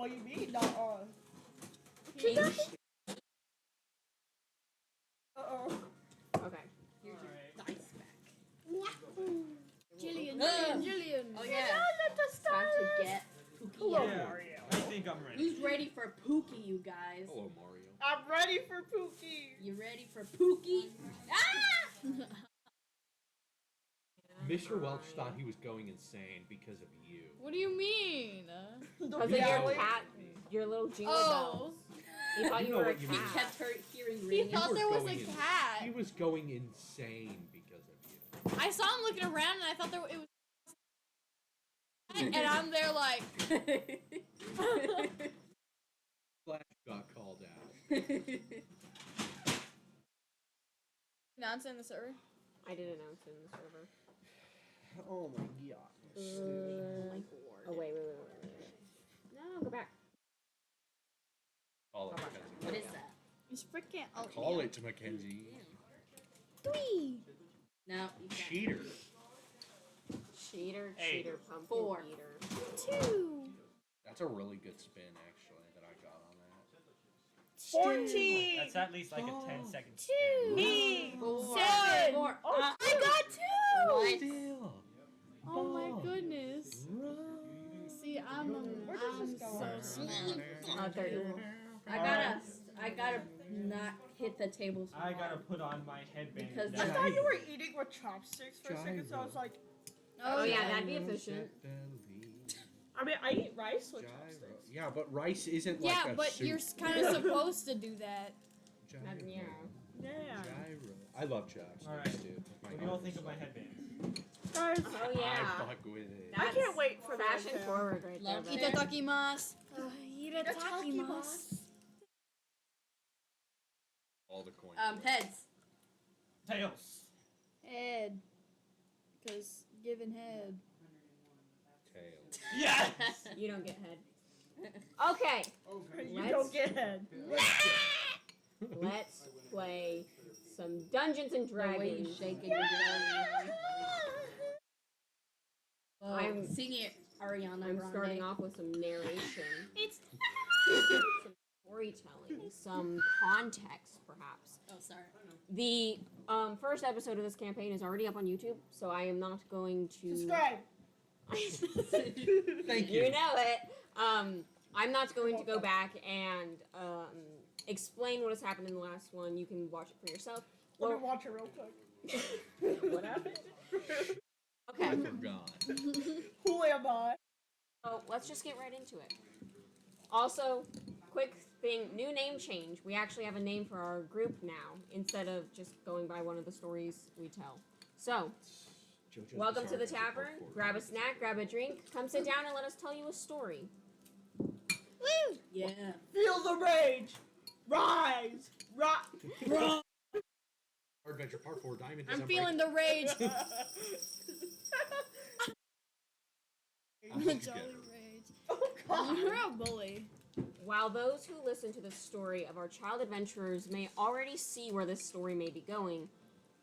What do you mean, not on? Uh-oh. Okay. Here's your dice back. Jillian. Oh yeah. Time to get Pookie. Hello, Yeah. Mario. I think I'm ready. Who's ready for Pookie, you guys? Hello, Mario. I'm ready for Pookie. You ready for Pookie? Ah! Mr. Welch thought he was going insane because of you. What do you mean? Because of Yeah, your wait. cat, your little jingle Oh. bells. He thought You you know were a what you mean. He cat. kept hearing He ringing. thought were there was a going in- cat. He was going insane because of you. I saw him looking around and I thought it was. And I'm there like. Flash got called out. Announce in the server. I did announce it in the server. Oh my god. Oh, wait. No, go back. Call it, What Mackenzie. is that? It's freaking. Oh, Call it, Mackenzie. Three. No, you can't. Cheater. Cheater, Hey. cheater, pumpkin 4. eater. 2. That's a really good spin, actually, that I got on that. 14. That's at least like a 10-second 2. Me. 7. 4. Oh, Ah, I got 2. what? Still. Oh my goodness. See, I'm Where does this go? so smart. 30. I gotta not hit the tables. I gotta put on my headband. Because I the- thought you were eating with chopsticks for a second, so I was like, Oh, yeah, that'd be efficient. I mean, I eat rice with Gyro. chopsticks. Yeah, but rice isn't like Yeah, a but soup. you're kind of supposed to do that. Gyro. Yeah. Yeah. Gyro. I love chopsticks, Alright. dude. What do you all think of my headband? Guys, Oh, yeah. I fuck with it. I can't wait for that. Fashion forward right there. Love buddy. it. Itadakimasu. Itadakimasu. All the coins. Heads. Tails. Head. Because given head. Tails. Yes! You don't get head. Okay, You don't get head. let's play some Dungeons and The way you Dragons. shake it. I'm- Sing it, Ariana I'm Grande. starting off with some narration, It's. some storytelling, some context, perhaps. Oh, sorry. The first episode of this campaign is already up on YouTube, so I am not going to. Subscribe. Thank You know it. I'm not going to go back and explain what has happened in the last one. You can watch it for yourself. Let me Well, watch it real quick. what happened? I Okay, forgot. Who am I? so let's just get right into it. Also, quick thing, new name change. We actually have a name for our group now, instead of just going by one of the stories we tell. So, JoJo's welcome to the Bizarre Adventure tavern. Part 4. Grab a snack, grab a drink, come sit down and let us tell you a story. Woo! Yeah. Feel the rage. Rise. Rock. Adventure Part 4 Diamond is I'm unbreakable. feeling the rage. I'll The put you jolly together. rage. Oh god. You're a bully. While those who listen to the story of our child adventurers may already see where this story may be going,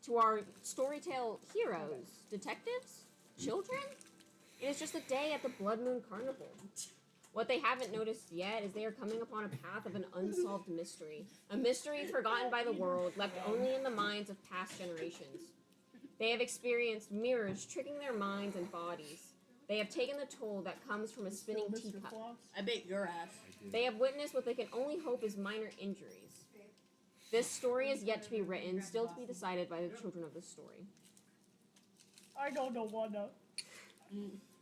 to our storytale heroes, detectives, children, it is just a day at the Blood Moon Carnival. What they haven't noticed yet is they are coming upon a path of an unsolved mystery. A mystery forgotten by the world, left only in the minds of past generations. They have experienced mirrors tricking their minds and bodies. They have taken the toll that comes from a spinning Mr. teacup. Floss. I bet your ass. They have witnessed what they can only hope is minor injuries. This story is yet to be written, still to be decided by the children of the story. I don't know what to.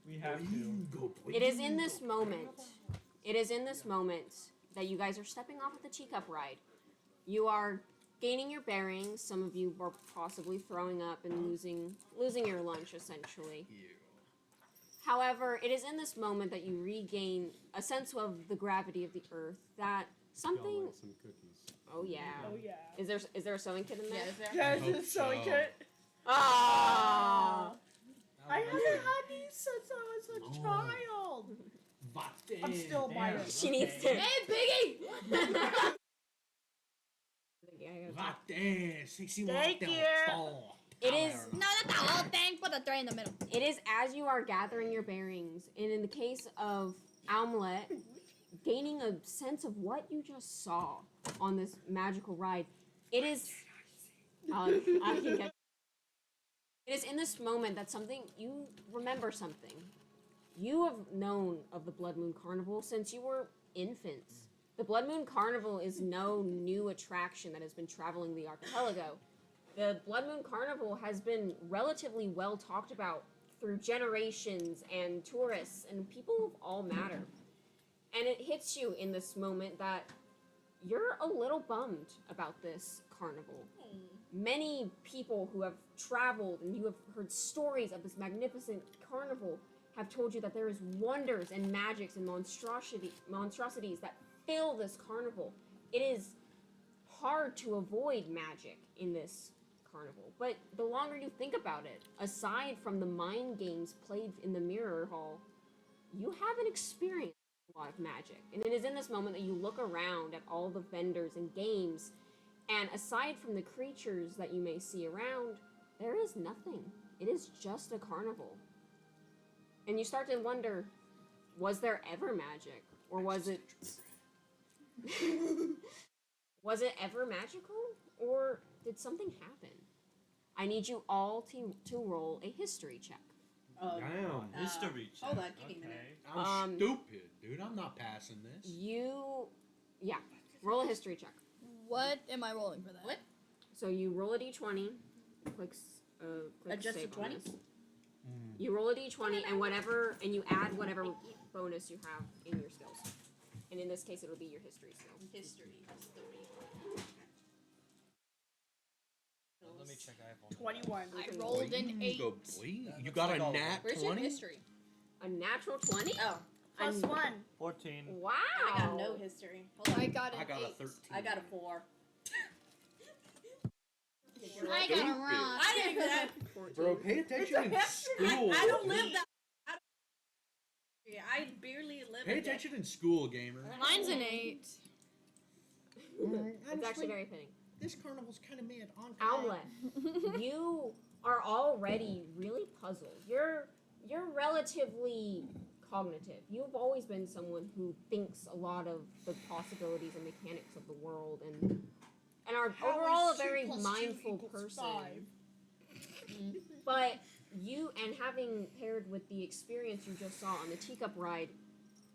We have to. It is in this moment, that you guys are stepping off of the teacup ride. You are gaining your bearings. Some of you are possibly throwing up and losing your lunch, essentially. However, it is in this moment that you regain a sense of the gravity of the earth, that something... Some cookies. Oh, yeah. Oh yeah. Is there a sewing kit in there? Yeah, is there? Yes, hope it's so so. good. Ah! I haven't had these since I was a Oh. child. I'm still Damn. biting. She needs to... Hey, Biggie! Thank you. It is... No, that's the whole thing. Put the tray in the middle. It is as you are gathering your bearings, and in the case of Owmlet, gaining a sense of what you just saw on this magical ride. It is. I can get. It is in this moment that you remember something. You have known of the Blood Moon Carnival since you were infants. The Blood Moon Carnival is no new attraction that has been traveling the archipelago. The Blood Moon Carnival has been relatively well talked about through generations and tourists and people of all matter. And it hits you in this moment that you're a little bummed about this carnival. Many people who have traveled and you have heard stories of this magnificent carnival have told you that there is wonders and magics and monstrosities that fill this carnival. It is hard to avoid magic in this carnival, but the longer you think about it, aside from the mind games played in the mirror hall, you haven't experienced a lot of magic. And it is in this moment that you look around at all the vendors and games, and aside from the creatures that you may see around, there is nothing. It is just a carnival. And you start to wonder, was there ever magic? Or was it... was it ever magical? Or did something happen? I need you all to roll a history check. Damn. History check. Hold on, give me a minute. I'm stupid, dude. I'm not passing this. Roll a history check. What am I rolling for that? What? So you roll a d20, click Adjust save to 20? bonus. You roll a d20 and you add whatever bonus you have in your skills. And in this case, it'll be your history skill. History. Let me check. I have 21. I rolled an 8. Go, boy. You got a nat Where's your 20? history? A natural 20? Oh, Plus 1. 14. Wow. I got no history. Hold on. I got an I got 8. a 13. I got a 4. I got a rock. I didn't even have. 14. Bro, pay attention in school. I don't live that. I barely live. Pay attention in school, gamer. Mine's an 8. It's actually very fitting. This carnival's kind of mad on Owlet, you are already really puzzled. You're relatively cognitive. You've always been someone who thinks a lot of the possibilities and mechanics of the world and are overall a very mindful person. But you, and having paired with the experience you just saw on the teacup ride,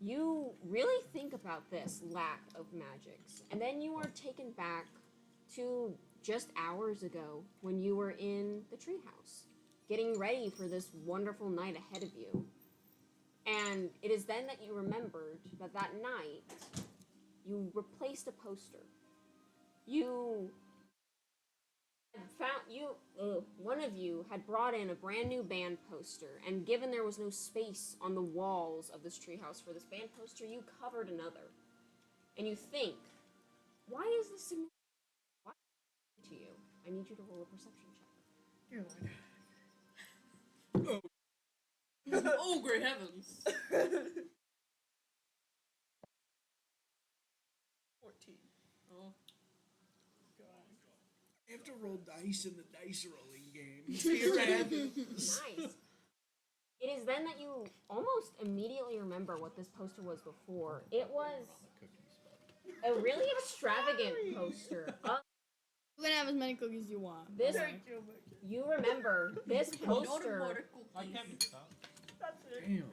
you really think about this lack of magics. And then you are taken back to just hours ago when you were in the treehouse, getting ready for this wonderful night ahead of you. And it is then that you remembered that night you replaced a poster. One of you had brought in a brand new band poster, and given there was no space on the walls of this treehouse for this band poster, you covered another. And you think, why is this significant? Why to you? I need you to roll a perception check. Dear Lord. Oh, great heavens. 14. Oh. I have to roll dice in the dice rolling game. Dear heavens. Nice. It is then that you almost immediately remember what this poster was before. It was a really extravagant poster. You can have as many cookies as you want. This, Thank you. you remember this poster. I can't be stopped. That's it. Damn.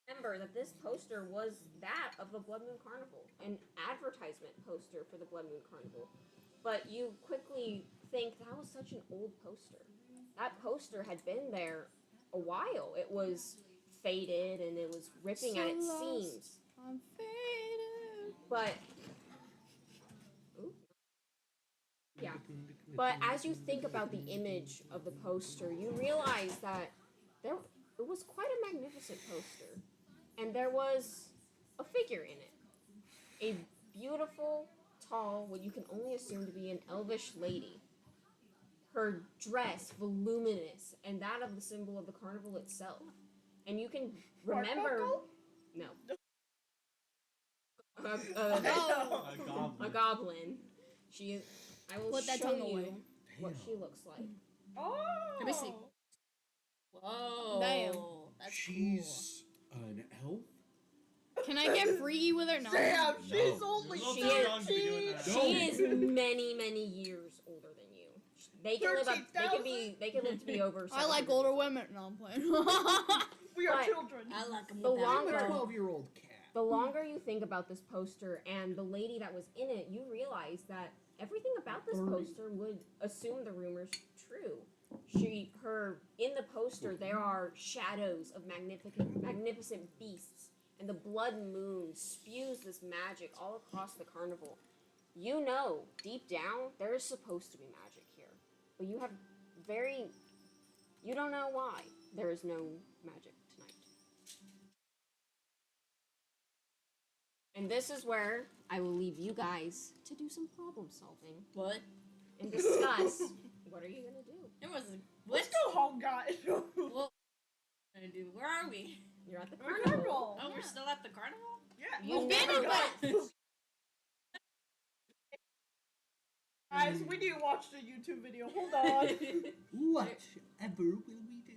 Remember that this poster was that of the Blood Moon Carnival, an advertisement poster for the Blood Moon Carnival. But you quickly think that was such an old poster. That poster had been there a while. It was faded and it was ripping at its seams. I'm faded. But yeah. But as you think about the image of the poster, you realize that it was quite a magnificent poster. And there was a figure in it. A beautiful, tall, what you can only assume to be an elvish lady. Her dress voluminous, and that of the symbol of the carnival itself. And you can remember... No. A goblin. She is... I will Put that show tongue you away. what she looks like. Oh. Let me see. Whoa. Damn. That's She's an elf? Can I get freaky with her? No. Damn, she's No. only You're a little She too is- young to be doing that. She is many, many years older than you. They can live up. They can live to be over. I like 700 older years old. women. No, I'm playing. We are But- children. I like them The with that. I'm longer- a 12-year-old cat. The longer you think about this poster and the lady that was in it, you realize that everything about this 30. poster would assume the rumor's true. In the poster, there are shadows of magnificent beasts, and the blood moon spews this magic all across the carnival. You know, deep down, there is supposed to be magic here, but you don't know why there is no magic tonight. And this is where I will leave you guys to do some problem solving What? and discuss what are you gonna do. It was Let's go home, guys. What gonna do? Where are we? You're at the We're carnival. Carnival. Oh, we're still at the carnival? Yeah. You oh never my went. God. Guys, we need to watch the YouTube video. Hold on. Whatever will we do?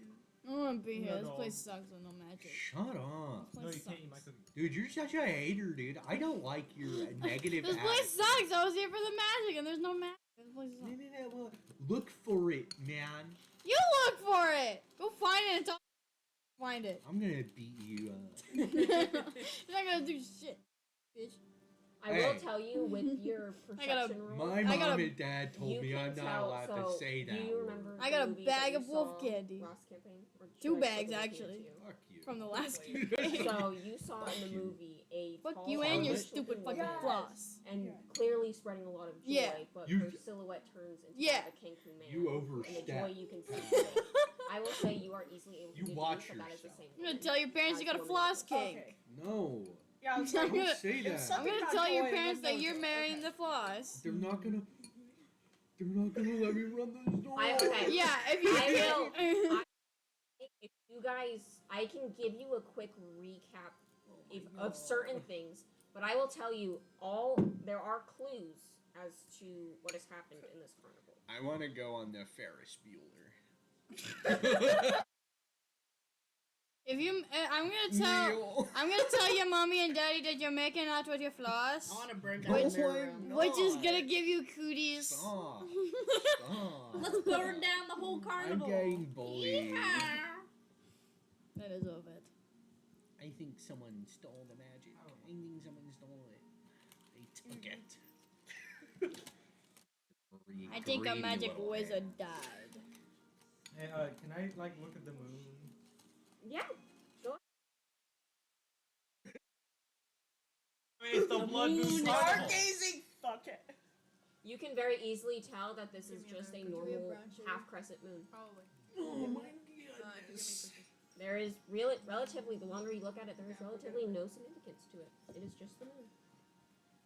I don't want to be here. No, This no. place sucks with no magic. Shut up. This No, place you can't eat my sucks. cookie. Dude, you're such a hater, dude. I don't like your negative This place sucks. I was here for the magic, and there's no magic. This place sucks. Well, look for it, man. You look for it. Go find it and find it. I'm gonna beat you up. You're not gonna do shit, bitch. I will Hey. tell you with your I got a- perception roll. My I mom got a- and dad told you me can I'm not tell, allowed so to say that. Do you word. remember? I the got a movies bag that of you wolf saw candy. Last campaign? Or should 2 I bags, split it actually. between Fuck you. From the last you? So you saw in the you. movie a Fuck tall, you and your Irish stupid looking fucking woman, floss. and Yeah. clearly spreading a lot of joy, Yeah. but You- her silhouette turns into Yeah. kind of a Cancun man. You And the joy overstep. you can see. I will say you are easily able to You deduce watch that that is the yourself. same. I'm gonna woman tell your parents as you got a the floss woman. cake. Okay. No. Yeah, I was I'm like, gonna- Don't say that. I'm something gonna about tell your joy, parents then that you're those- marrying okay. the floss. They're not gonna let me run this door. Okay. Yeah, if you I If you guys, I can give you a quick recap of certain things, but I will tell you there are clues as to what has happened in this carnival. I want to go on the Ferris Bueller. If you, I'm gonna tell your mommy and daddy that you're making out with your floss, I want to burn Oh down their my room. God. which is gonna give you cooties. Stop. Stop. Let's burn down the whole I'm carnival. getting bullied. Yeehaw. That is of it. I think someone stole the magic. I think someone stole it. They took it. I think a Greedy magic little wizard man. died. Hey, can I like look at the moon? Yeah, sure. I mean, it's the blood moon moon is carnival. Stargazing. Fuck it. You can very easily tell that this is Give me a just a brown sugar. normal Brown sugar. half crescent moon. Probably. Oh my goodness. There is relatively, the longer you look at it, there is relatively no significance to it. It is just the moon.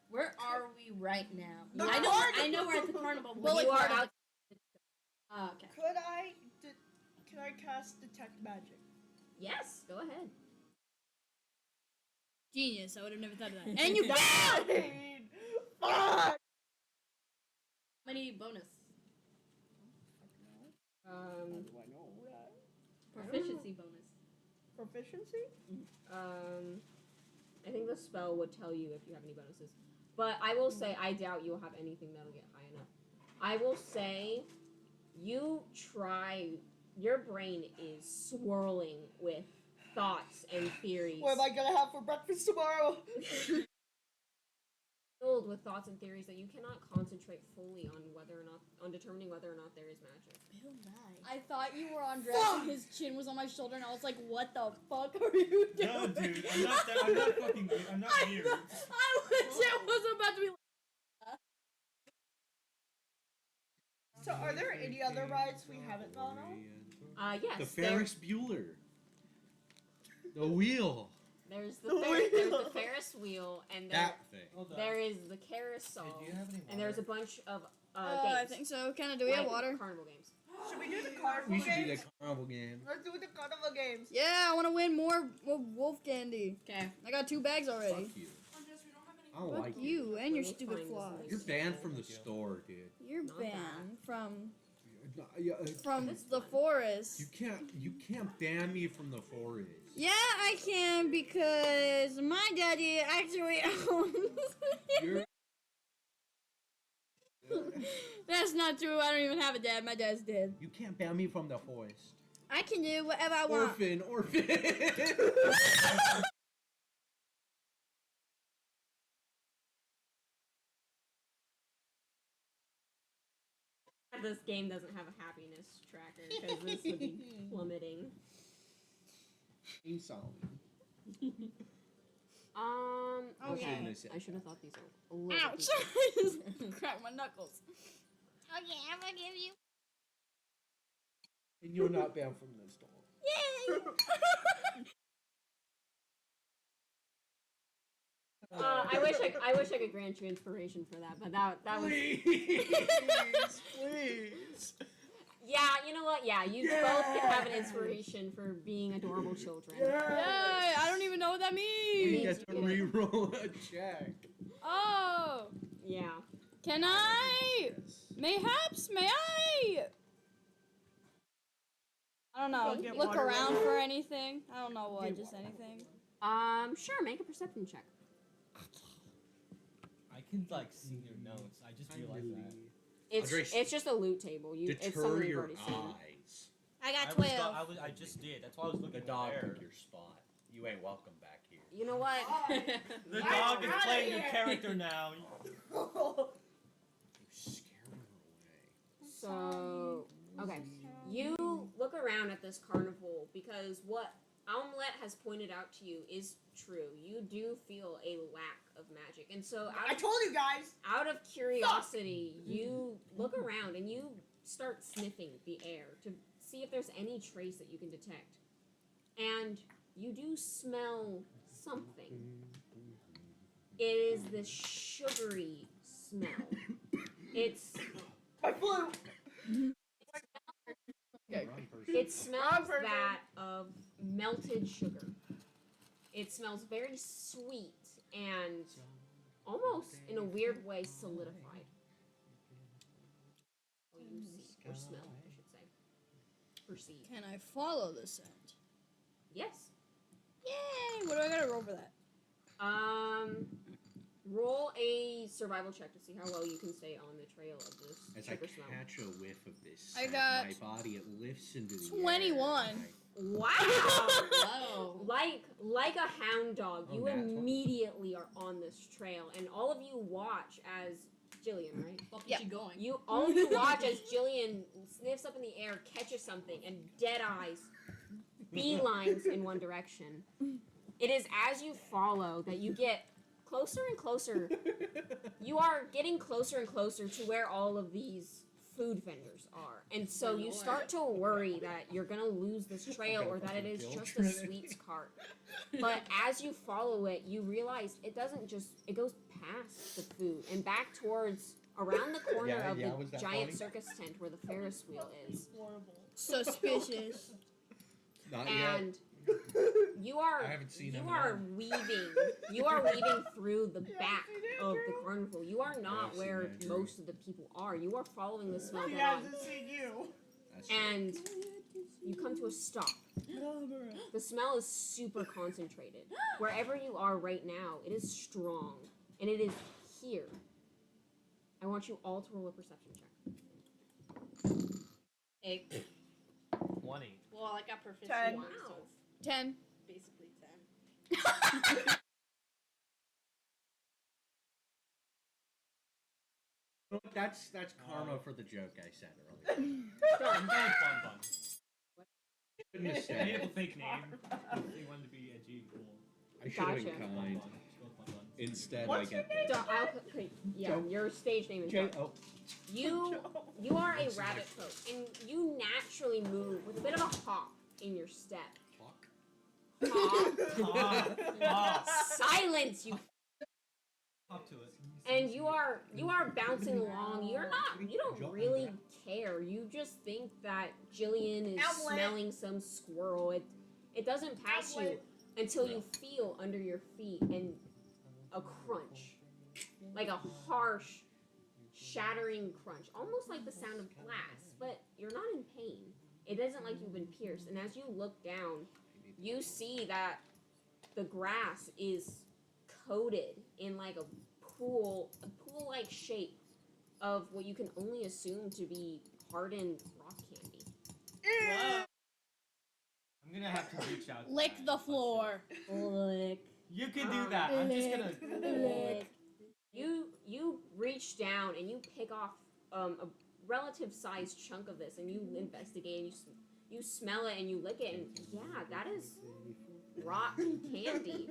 Where are we right now? The I carnival. know we're at the carnival. Well, but you like, are part of out. Oh, okay. Can I cast detect magic? Yes, go ahead. Genius. I would have never thought of that. And you failed. Fuck! How many bonus? Do I know that? Proficiency bonus. Proficiency? I think the spell would tell you if you have any bonuses. But I will say, I doubt you'll have anything that'll get high enough. I will say, your brain is swirling with thoughts and theories. What am I gonna have for breakfast tomorrow? Filled with thoughts and theories that you cannot concentrate fully on determining whether or not there is magic. Bill died. I thought you were on Dragon. His chin was on my shoulder, and I was like, "What the fuck are you doing?" No, dude, I'm not fucking weird. I'm not weird. I legit was about to be. So, are there any other rides we haven't gone on? Yes. The Ferris Bueller. The wheel. There's the wheel. Ferris wheel, and That thing. Hold on. there is the carousel, Hey, do you have any and there's a water? bunch of I games. think so. Kinda. Do we have like water? Carnival games. Should we do the carnival We should do games? the carnival game. Let's do the carnival games. Yeah, I want to win more wolf candy. Okay. I got 2 bags already. Fuck you. I don't Fuck like you and your Let me stupid find flaws. this You're banned from the store, dude. You're Not banned from Yeah, the forest. you can't ban me from the forest. Yeah, I can because my dad not true. I don't even have a dad. My dad's dead. You can't ban me from the forest. I can do whatever I want. Orphan. This game doesn't have a happiness tracker because this would be plummeting. I'm sorry. Okay. Goodness. I should have thought these are a little Ouch! deeper. I just cracked my knuckles. Okay, I'm gonna give you. And you're not banned from this door. Yay! I wish I could grant you inspiration for that, but that was. Please. Yeah, you know what? Yeah, you both can have an inspiration for being adorable children. Yay! I don't even know what that You means. get to re-roll a check. Oh, Yeah. can I? Mayhaps, may I? I don't know. Get Look water around ready. for anything. I don't know what. Just anything. Sure. Make a perception check. I can like see your notes. I just realized that. It's just a loot table. It's Deter something you've your already seen. eyes. I got I 12. just did. That's why I was looking The at dog there. took your spot. You ain't welcome back here. You know what? The dog is playing your character now. You scare her away. So, okay. You look around at this carnival because what Omelette has pointed out to you is true. You do feel a lack of magic. And so I told you guys. out of curiosity, you look around and you start sniffing the air to see if there's any trace that you can detect. And you do smell something. It is this sugary smell. It's My flu. It smells that of melted sugar. It smells very sweet and almost in a weird way solidified. Oh, you see, or smell, I should say. Perceive. Can I follow the scent? Yes. Yay! What do I gotta roll for that? Roll a survival check to see how well you can stay on the trail of this As I sugar smell. catch a whiff of this, I scent, got my body it lifts into the 21. air. Wow! Whoa. like a hound dog, Oh, you nat 20. immediately are on this trail, and all of you watch as Jillian, right? Fuck Yeah. is she going? All of you watch as Jillian sniffs up in the air, catches something, and dead eyes, beelines in one direction. It is as you follow that you get closer and closer. You are getting closer and closer to where all of these food vendors are. And so you start to worry that you're going to lose this trail or that it is just a sweets cart. But as you follow it, you realize it doesn't just, it goes past the food and back towards, around the corner Yeah, of yeah, the was that giant funny? circus tent where the Ferris wheel is. Suspicious. Not yet. And you are I haven't seen you him are at weaving through the back of the carnival. You are not I've seen where that, Drew. most of the people are. You are following the smell He head on. hasn't seen you. That's right. And you come to a stop. The smell is super concentrated. Wherever you are right now, it is strong. And it is here. I want you all to roll a perception check. 8. 20. Well, I got proficiency. 10. So Wow. 10. basically 10. That's karma for the joke I said earlier. Fun. Goodness I made sake. up a fake name. They wanted to be edgy and cool. I should have Gotcha. been kind. Fun. Instead, What's I get Okay, yeah, your stage name is J. Joe. Oh, You are a rabbit folk, and you naturally move with a bit of a hop in your step. fuck. Hop. Silence, you. Hop to it. And you are bouncing along. You don't really care. You just think that Jillian is Outlet. smelling some squirrel. It doesn't pass you until you feel under your feet and a crunch, like a harsh, shattering crunch, almost like the sound of glass. But you're not in pain. It isn't like you've been pierced. And as you look down, you see that the grass is coated in like a pool-like shape of what you can only assume to be hardened rock candy. Wow. I'm gonna have to reach out. to Lick that the and floor. Lick. You can do that. I'm just gonna. Lick. You reach down and you pick off a relative sized chunk of this, and you investigate and you smell it and you lick it, and yeah, that is rock candy.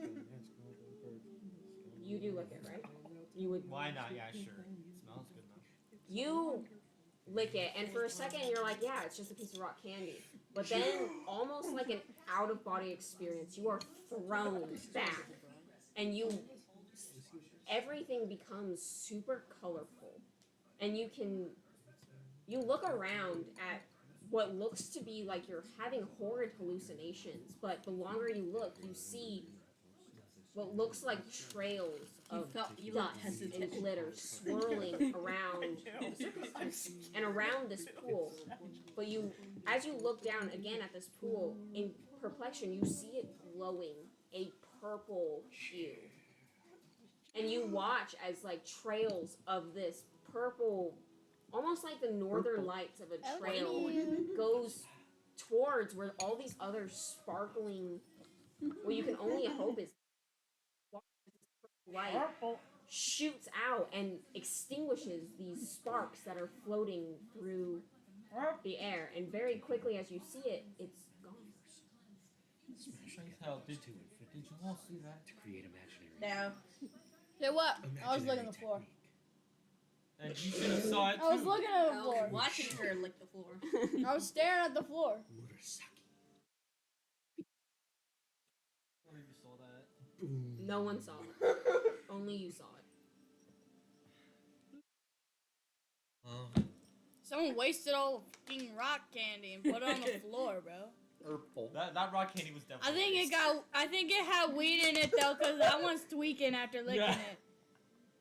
You do lick it, right? You would. Why not? Yeah, sure. It smells good enough. You lick it, and for a second you're like, yeah, it's just a piece of rock candy. But then, almost like an out-of-body experience, you are thrown back, and everything becomes super colorful, and you look around at what looks to be like you're having horrid hallucinations, but the longer you look, you see what looks like trails of dust and glitter swirling around and around this pool. But as you look down again at this pool, in perplexion, you see it glowing a purple hue. And you watch as like trails of this purple, almost like the northern lights of a trail, goes towards where all these other sparkling, what you can only hope is light shoots out and extinguishes these sparks that are floating through the air. And very quickly, as you see it, it's gone. Did you all see that? To create imaginary. No. Yeah, what? I was imaginary looking at the floor. technique. And you should have saw it too. I was looking at the I floor. was watching her lick the floor. I was staring at the floor. Murasaki. Oh, you saw that. Boom. No one saw it. Only you saw it. Someone wasted all the fucking rock candy and put it on the floor, bro. Purple. That rock candy was definitely. I think it had weed in it though, cause that one's tweaking after licking Yeah. it.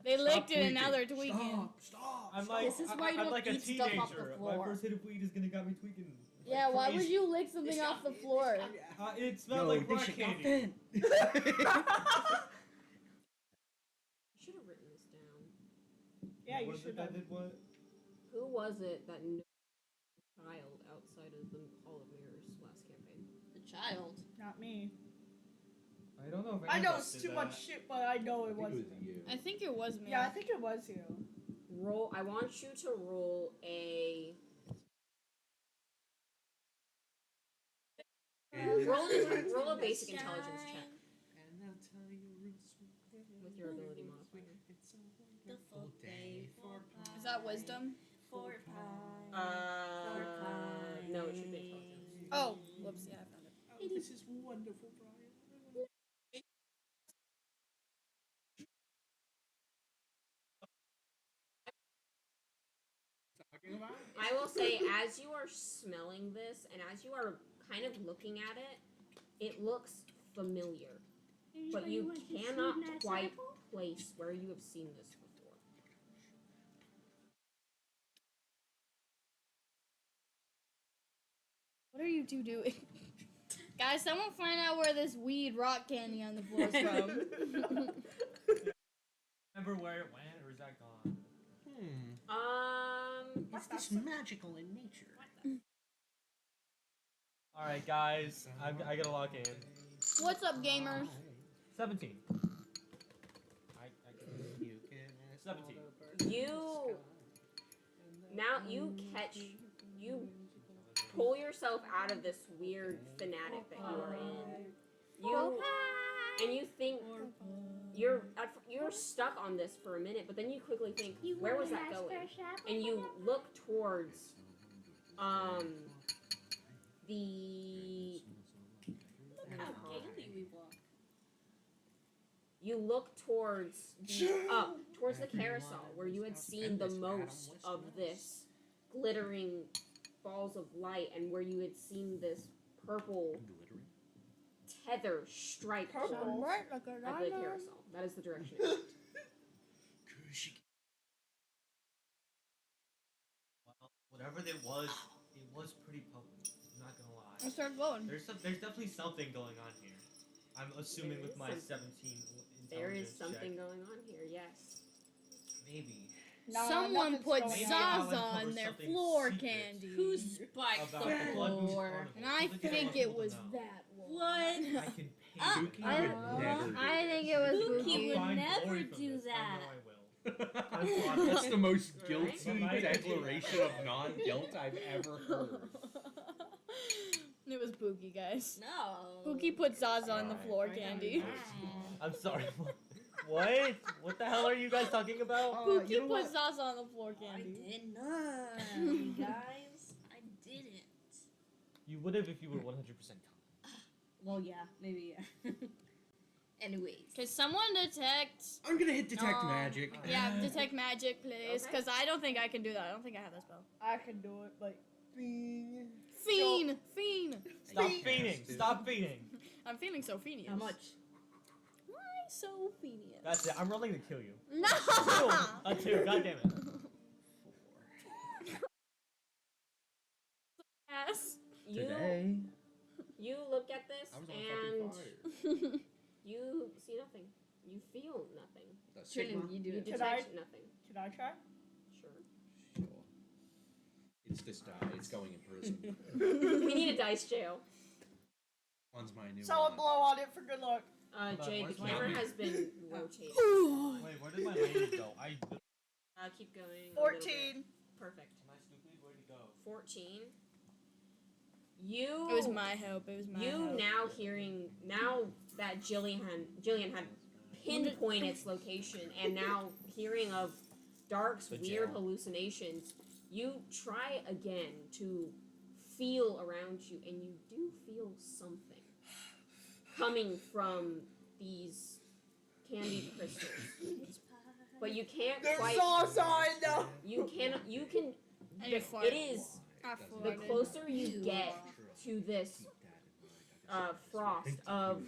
They licked it and now they're tweaking. Stop. I'm like, This is why you I'm don't like a eat stuff teenager. off the My floor. first hit of weed is gonna got me tweaking. Yeah, why would Crazy. you lick something off the floor? It smelled like rock candy. You should have written this down. Yeah, you Was it should that have. did what? Who was it that knew a child outside of the Hall of Mirrors last campaign? The child. Not me. I don't know if I any know of us did too that. much shit, but I know I it think it wasn't. was you. I think it was me. Yeah, I think it was you. Roll. I want you to roll a roll a basic intelligence check with your ability modifier. The full day for pie. Is that wisdom? For pie. No, it should be intelligence. Oh, whoops, yeah, I found it. Oh, this is wonderful, Brian. I will say, as you are smelling this and as you are kind of looking at it, it looks familiar, but you cannot quite place where you have seen this before. What are you two doing? Guys, someone find out where this weed rock candy on the floor is from. Remember where it went, or is that gone? Is this magical in nature? All right, guys, I gotta log in. What's up, gamers? 17. You can ask 17. all the birds You- in the sky, and Now the you catch, you pull yourself out of this weird fanatic that you are in. And you think you're stuck on this for a minute, but then you quickly think, where was that going? And you look towards the Look how gaily we walk. you look towards towards the carousel where you had seen the most of this glittering balls of light, and where you had seen this purple Glittering. tether strike Purple? towards Right, like a at the diamond. carousel. That is the direction it went. Well, whatever it was pretty potent. I'm not gonna lie. Let's start going. There's definitely something going on here. I'm assuming There with is my some- 17 intelligence There is something check. going on here, yes. Maybe. Nah, Someone nothing's put going Maybe on. Alan Zaza covers in their something floor secret. candy. Who spiked About the the blood moose floor? carnival. And I Something you don't think want it people to was know. that one. What? I can pay Spooky you. would never do I this. think it was Spooky Spooky. would Find never glory from do this. I that. know I will. That's the most Right? guilty Right? declaration of non-guilt I've ever heard. It was Pookie, guys. No. Pookie put Zaza on the Alright. floor candy. I'm sorry. What? What the hell are you guys talking about? Pookie you know put what? Zaza on the floor I candy. did not, you guys. I didn't. You would have if you were 100% calm. Well, yeah, maybe, yeah. Anyways. Can someone detect? I'm gonna hit detect No. magic. Yeah, detect magic, please. Okay. Because I don't think I can do that. I don't think I have that spell. I can do it, but fiend. Fiend! Fiend! Stop Fiend. fiending. Stop fiending. I'm feeling so fiendish. How much? Why so fiendish? That's it. I'm rolling to kill you. No! A 2. God damn it. Yes. You Today, you look at this I was on and fucking fire. you see nothing. You feel nothing. The Sigma. Trillian, you do You it. Can I- detect nothing. Can I try? Sure. Sure. It's this die. It's going in prison. We need a dice jail. One's my new Someone one. blow on it for good luck. Jade, the where's my camera hand? has been rotated. Wait, where did my lady go? Keep going. a little bit. 14. Perfect. Am I stupid? Where'd he go? 14. You. It was my hope. It was my You hope. now that Jillian had pinpointed its location, and now hearing of Dark's The weird jail. hallucinations, you try again to feel around you, and you do feel something coming from these candied crystals, but you can't There's quite. sauce on them. You can. You can. And you It farted. is I the farted. closer you get to this frost of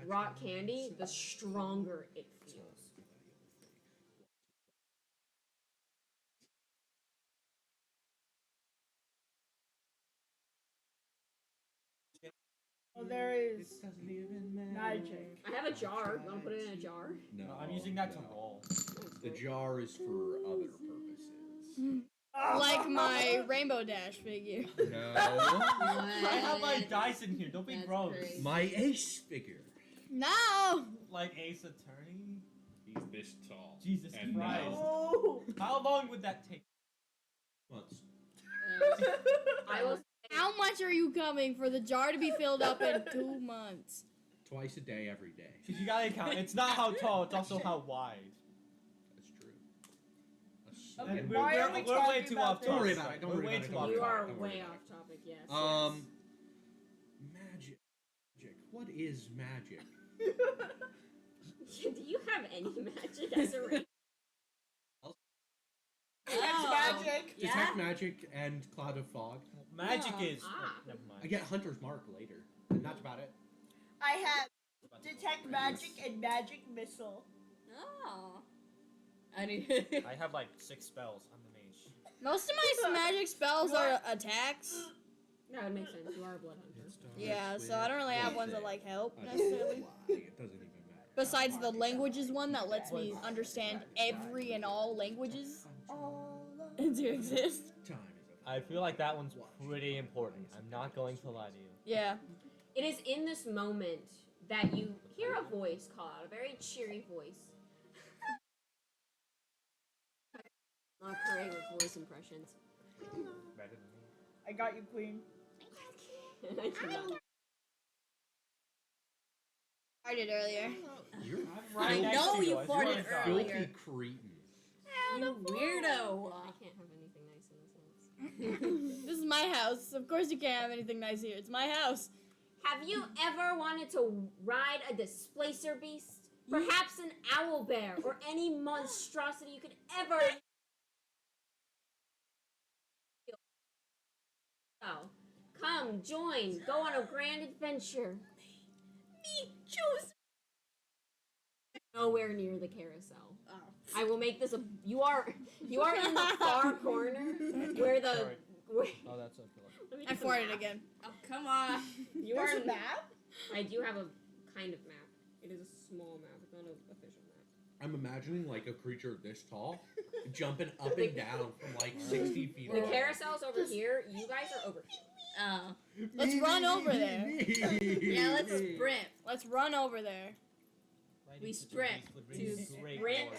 rock candy, the stronger it feels. Oh, there is It doesn't even matter. magic. I have a jar. You want to put it in a jar? No, No, I'm using that to roll. The jar is for other purposes. Like my Rainbow Dash figure. No. I have my dice in here. Don't be That's gross. crazy. My ace figure. No! Like Ace Attorney? He's this tall. Jesus And Christ. now- Oh. How long would that take? Months. I will. How much are you coming for the jar to be filled up in 2 months? Twice a day, every day. Because you gotta count. It's not how tall, it's also how wide. That's true. Okay, And why are we way talking too about off this? topic. Don't worry about it, don't We're worry way about it, too don't off worry You about topic. are Don't worry way about off topic. Yes. Magic. What is magic? Do you have any magic as a race? That's Oh. magic. Yeah? Detect magic and cloud of fog. Magic No. is. Ah. Never I mind. get Hunter's Mark later, and that's about it. I have detect magic and magic missile. Oh. I need. I have like 6 spells. I'm the mage. Most of my magic spells are attacks. That would make sense. You are a blood hunter. Yeah, so I don't really have ones that like help I don't necessarily. know why. It doesn't even matter. Besides the languages one that lets me understand every and all languages to exist. Time is I feel like that one's pretty important. I'm not going to lie to you. Yeah. It is in this moment that you hear a voice call out, a very cheery voice. Not great with voice impressions. Better than me. I got you, queen. I cannot. I did earlier. You're I next know to you I swear farted to God. earlier. filthy cretin. You weirdo. I can't have anything nice in this house. This is my house. Of course you can't have anything nice here. It's my house. Have you ever wanted to ride a displacer beast? Perhaps an owl bear or any monstrosity you could ever. Oh, come join. Go on a grand adventure. Me choose. Nowhere near the carousel. Oh. I will make this a. You are in the far corner where the. Sorry. Where, Oh, that's okay. let me I get the farted map. again. Oh, come on. You are. There's a in- map? I do have a kind of map. It is a small map. It's not an official map. I'm imagining like a creature this tall jumping up and down from like 60 feet The away. carousel's over here. You guys are over here. Oh. Let's run over there. Yeah, let's sprint. Let's run over there. We sprint to sprint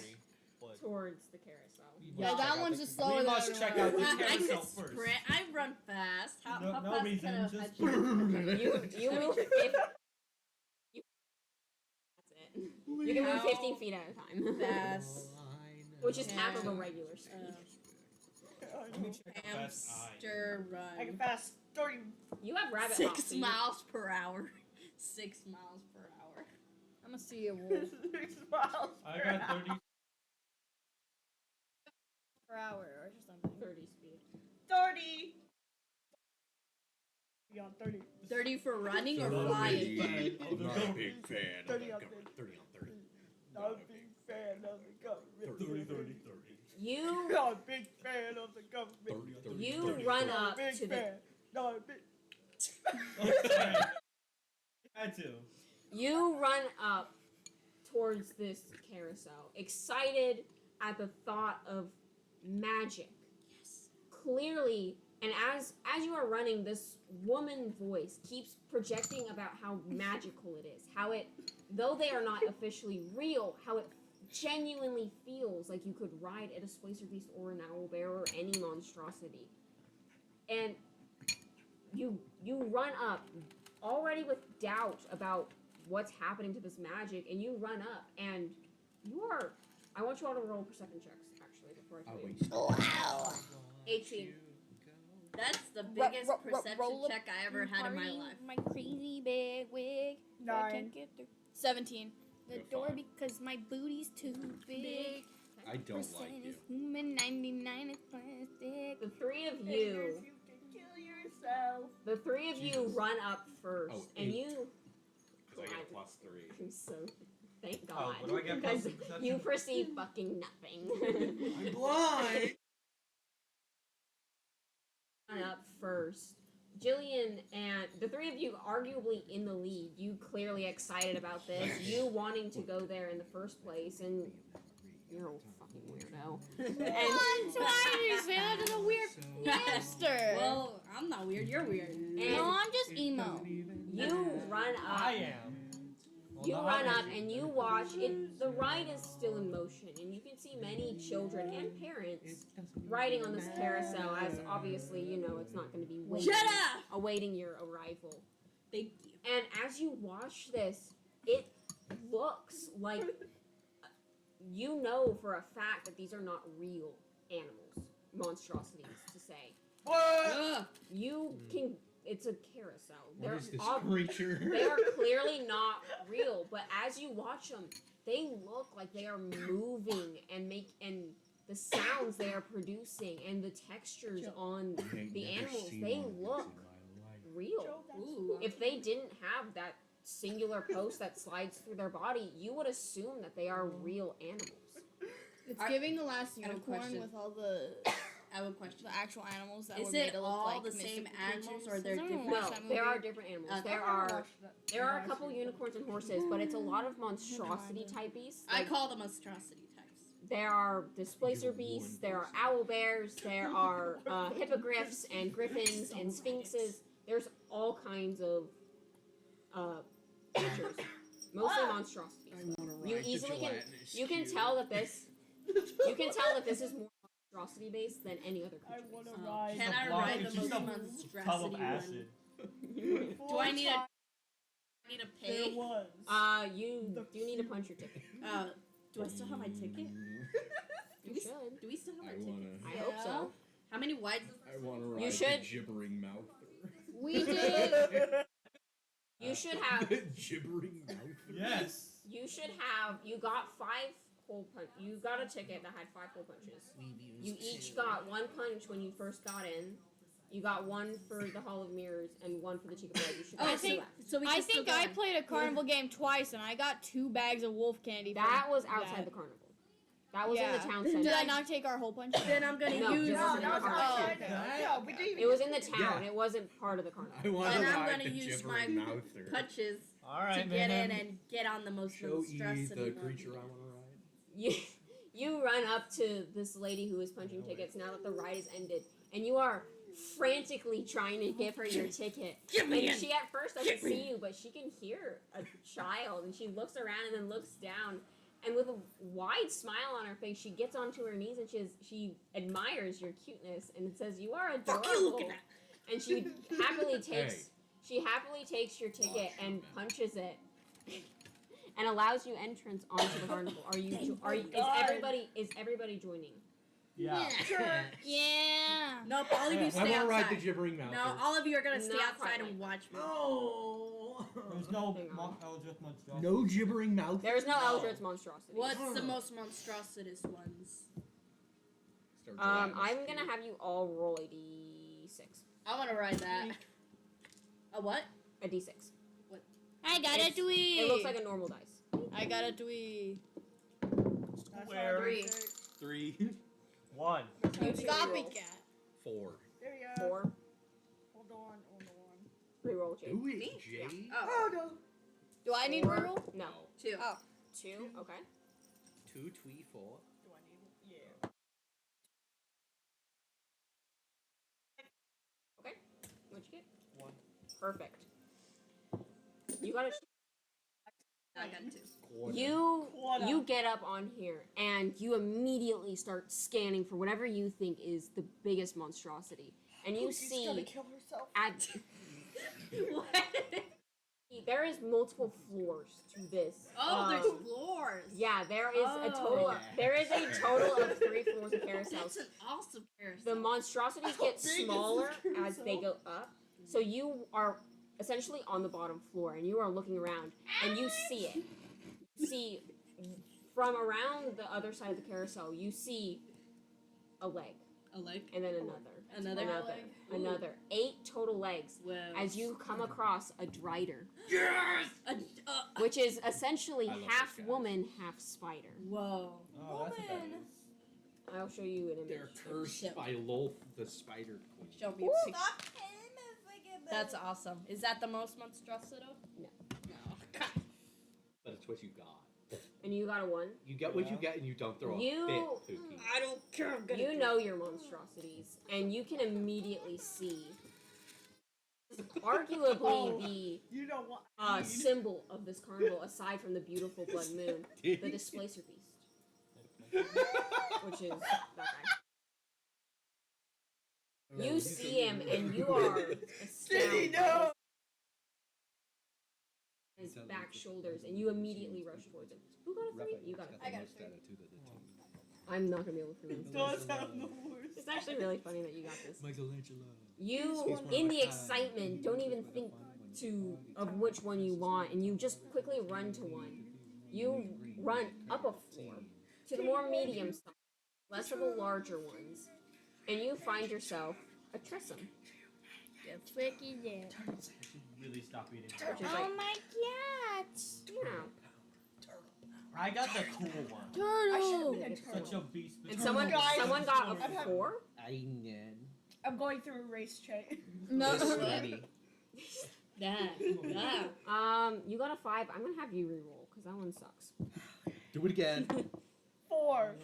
But towards the carousel. Yeah, that one's just slower we than must check out the I carousel could first. sprint. I run fast. How No- no fast reason, can just- You move. That's it. You can move 15 feet at a time. Fast. Which is half of a regular speed. Let me check how fast Hamster I can run. fast 30. You have rabbit hop 6 speed. miles per hour. 6 miles per hour. I'm gonna see a wolf 6 miles I per got hour. 30. per hour or something. 30 speed. 30. Yeah, 30. 30 for running or 30. flying? Oh, the Not a government. big fan. 30 of on the 30. 30 on 30. Not a big fan of the government. 30. You Not a big fan of the government. 30, 30, you 30, run 30. up Big to the fan. Not a big. Okay. Had to. you run up towards this carousel, excited at the thought of magic. Yes. Clearly, and as you are running, this woman voice keeps projecting about how magical it is. How it, though they are not officially real, how it genuinely feels like you could ride a displacer beast or an owl bear or any monstrosity. And you run up already with doubt about what's happening to this magic, and you run up and you are. I want you all to roll perception checks actually before I tell you. 18. That's the biggest perception roll up check I ever had in my life. My crazy big wig. I 9. can't get through. 17. The You're door fine. because my booty's too big. I don't like Percent you. is human, 99 is plastic. The three of Fingers, you. you can kill yourself. The three of you run up first, Oh, and 8. you. Because I get a plus 3. I'm so. Thank Oh, God. what do I get plus Because perception? you perceive fucking nothing. I'm blind! Run up first. Jillian and the three of you arguably in the lead. You clearly excited about this. You wanting to go there in the first place, and you're a fucking weirdo. Why did you say that to the weird hamster? Well, I'm not weird. You're weird. no, I'm just emo. You run up. I am. Well, You not run up obviously. and you watch it. The ride is still in motion, and you can see many children and parents riding on this carousel. As obviously, you know it's not going to be waiting, Shut up! awaiting your arrival. Thank you. And as you watch this, it looks like you know for a fact that these are not real animals, monstrosities to say. What? Ugh. You can. It's a carousel. What is this ob- creature? They are clearly not real, but as you watch them, they look like they are moving and the sounds they are producing and the textures on the animals, they look real. Ooh. If they didn't have that singular post that slides through their body, you would assume that they are real animals. It's I- giving the last I have a unicorn question. with all the I have a question. actual animals that Is were made it to look all like the same mystical animals, creatures. or they're Has anyone different? watched No, that there movie? are different animals. Okay. There are a couple unicorns and horses, but it's a lot of monstrosity type beasts. I Like, call them monstrosity types. there are displacer beasts, there are owl bears, there are hippogriffs and griffins and sphinxes. There's all kinds of creatures, mostly monstrosities. You easily can tell that this is more monstrosity based than any other I creature. want to Oh, ride. can I block, ride it's the just most a monstrosity tub of one? acid. Do I need a There pay? was. You do need to punch your ticket. Do I still have my ticket? You should. Do we still have I my ticket? I wanna. hope so. How many wides is I wanna ride You should- the gibbering mouth. We did. You should have. The gibbering mouth. Yes. You should have. You got 5 hole punch. You got a ticket that had 5 hole punches. You each got 1 punch when you first got in. You got 1 for the Hall of Mirrors and 1 for the Cheek of Blood. You should Oh, have I think two so. We I can still think go I in. played a carnival game twice and I got 2 bags of wolf candy. left. That from was outside that. the carnival. That was in the Yeah. town Did center. I not take our whole punch? Then I'm gonna No, use. it No, wasn't no, in the no, carnival. no, we didn't even It was in the town. Yeah. It wasn't part of the carnival. I wanna And I'm ride gonna the use gibbering my mouther. punches All to right, get man. in and get on the most Show E monstrosity the one. creature I wanna ride. you run up to this lady who is punching tickets now that the ride has ended, and you are frantically trying to give her your ticket. And she at first doesn't see you, but she can hear a child, and she looks around and then looks down, and with a wide smile on her face, she gets onto her knees and she admires your cuteness and says, "You are adorable." And she happily takes your ticket and punches it. And allows you entrance onto the carnival. Is everybody joining? Yeah. Yeah. Nope, all of you I stay want to outside. ride the gibbering mouth. No, all of you are gonna stay Not outside quite and watch me. Oh. There's no Hang on. Eldritch monstrosity. No gibbering mouth. There's no Eldritch monstrosity. What's the most monstrous ones? I'm gonna have you all roll a d6. I want to ride that. A what? A d6. I got a twee. It looks like a normal dice. I got a twee. Square. 3. 3. 1. You two Copycat. roll. 4. There you go. 4. Hold on. Reroll, Jade. Do it, Jade. Oh. Oh no. Do I need 4. reroll? No. 2. Oh. 2. Okay. 2, 3, 4. Do I need? Yeah. Okay. What'd you get? 1. Perfect. You got it. I got 2. Quarter. You get up on here and you immediately start scanning for whatever you think is the biggest monstrosity, and you She's gonna see kill herself. at What? there is multiple floors to this. Oh, there's floors. Yeah, there is a total. Oh. Of, there is a total of 3 floors of carousels. That's an awesome carousel. The monstrosities How get big is this smaller as they carousel? go up. So you are essentially on the bottom floor, and you are looking around, and you see it. You see from around the other side of the carousel, you see a leg, A leg. and then another, Ooh. another. 8 total legs. Wow. As you come across a drider, Yes! which is essentially I love half this guy. woman, half spider. Whoa. Oh, that's what that is. I'll show you an image. They're cursed Shit. by Lolth, the spider queen. Show me a picture. Stop him if I get That's awesome. Is that the most monstrosity? No. No. But it's what you got. And you got a 1. You get what you get and you don't throw You- a fit, Pookie. I don't care. I'm gonna You know your monstrosities, and you can immediately see arguably You know what? the symbol of this carnival, aside from the beautiful blood moon, the Displacer Beast, which is that guy. You see him, and you are astounded No. by his back shoulders, and you immediately rush towards him. Who got a 3? You got a 3. I got a 3. I'm not gonna be able to It pronounce does this. have the worst. It's actually really funny that you got this. Michelangelo. You, in the excitement, don't even think of which one you want, and you just quickly run to one. You run up a floor to the more medium size, less of the larger ones, and you find yourself a Trissum. Tricky there. Really stop eating. Which is Oh like, my cat. yeah. I got the cool one. I should Turtle. have been a Such turtle. a beast. And someone Guys, got I'm a having- 4. I'm going through a race chain. No. You got a 5. I'm gonna have you reroll because that one sucks. Do it again. 4.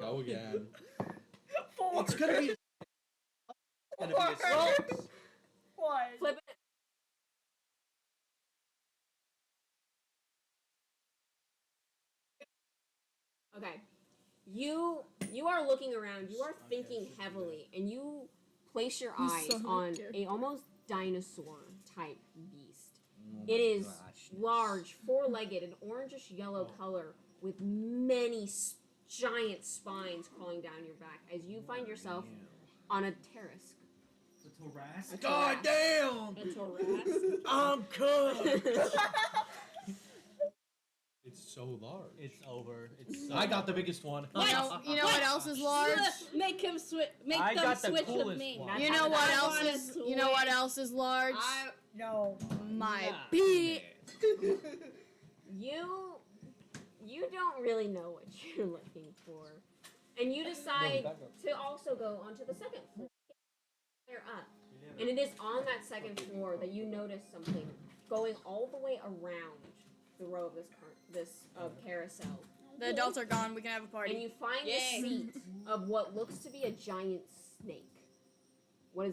Go again. 4. It's gonna be. It's gonna be a 6. 1. Flip it. Okay. You are looking around, you are thinking heavily, and you place your eyes on a almost dinosaur type beast. It is large, 4-legged, an orangish yellow color with many giant spines crawling down your back as you find yourself on a terrace. The Tarrasque. God damn! A terrace. I'm cooked. It's so large. It's over. It's so I got the biggest one. You know what else is large? Make him switch. Make I them got the switch with coolest me. one. You know what I else wanna is? You know what else is large? No. My Nah. pee. You don't really know what you're looking for, and you decide to also go onto the second floor. They're up, and it is on that second floor that you notice something going all the way around the row of this carousel. The adults are gone. We can have a party. And you find the Yay. seat of what looks to be a giant snake. What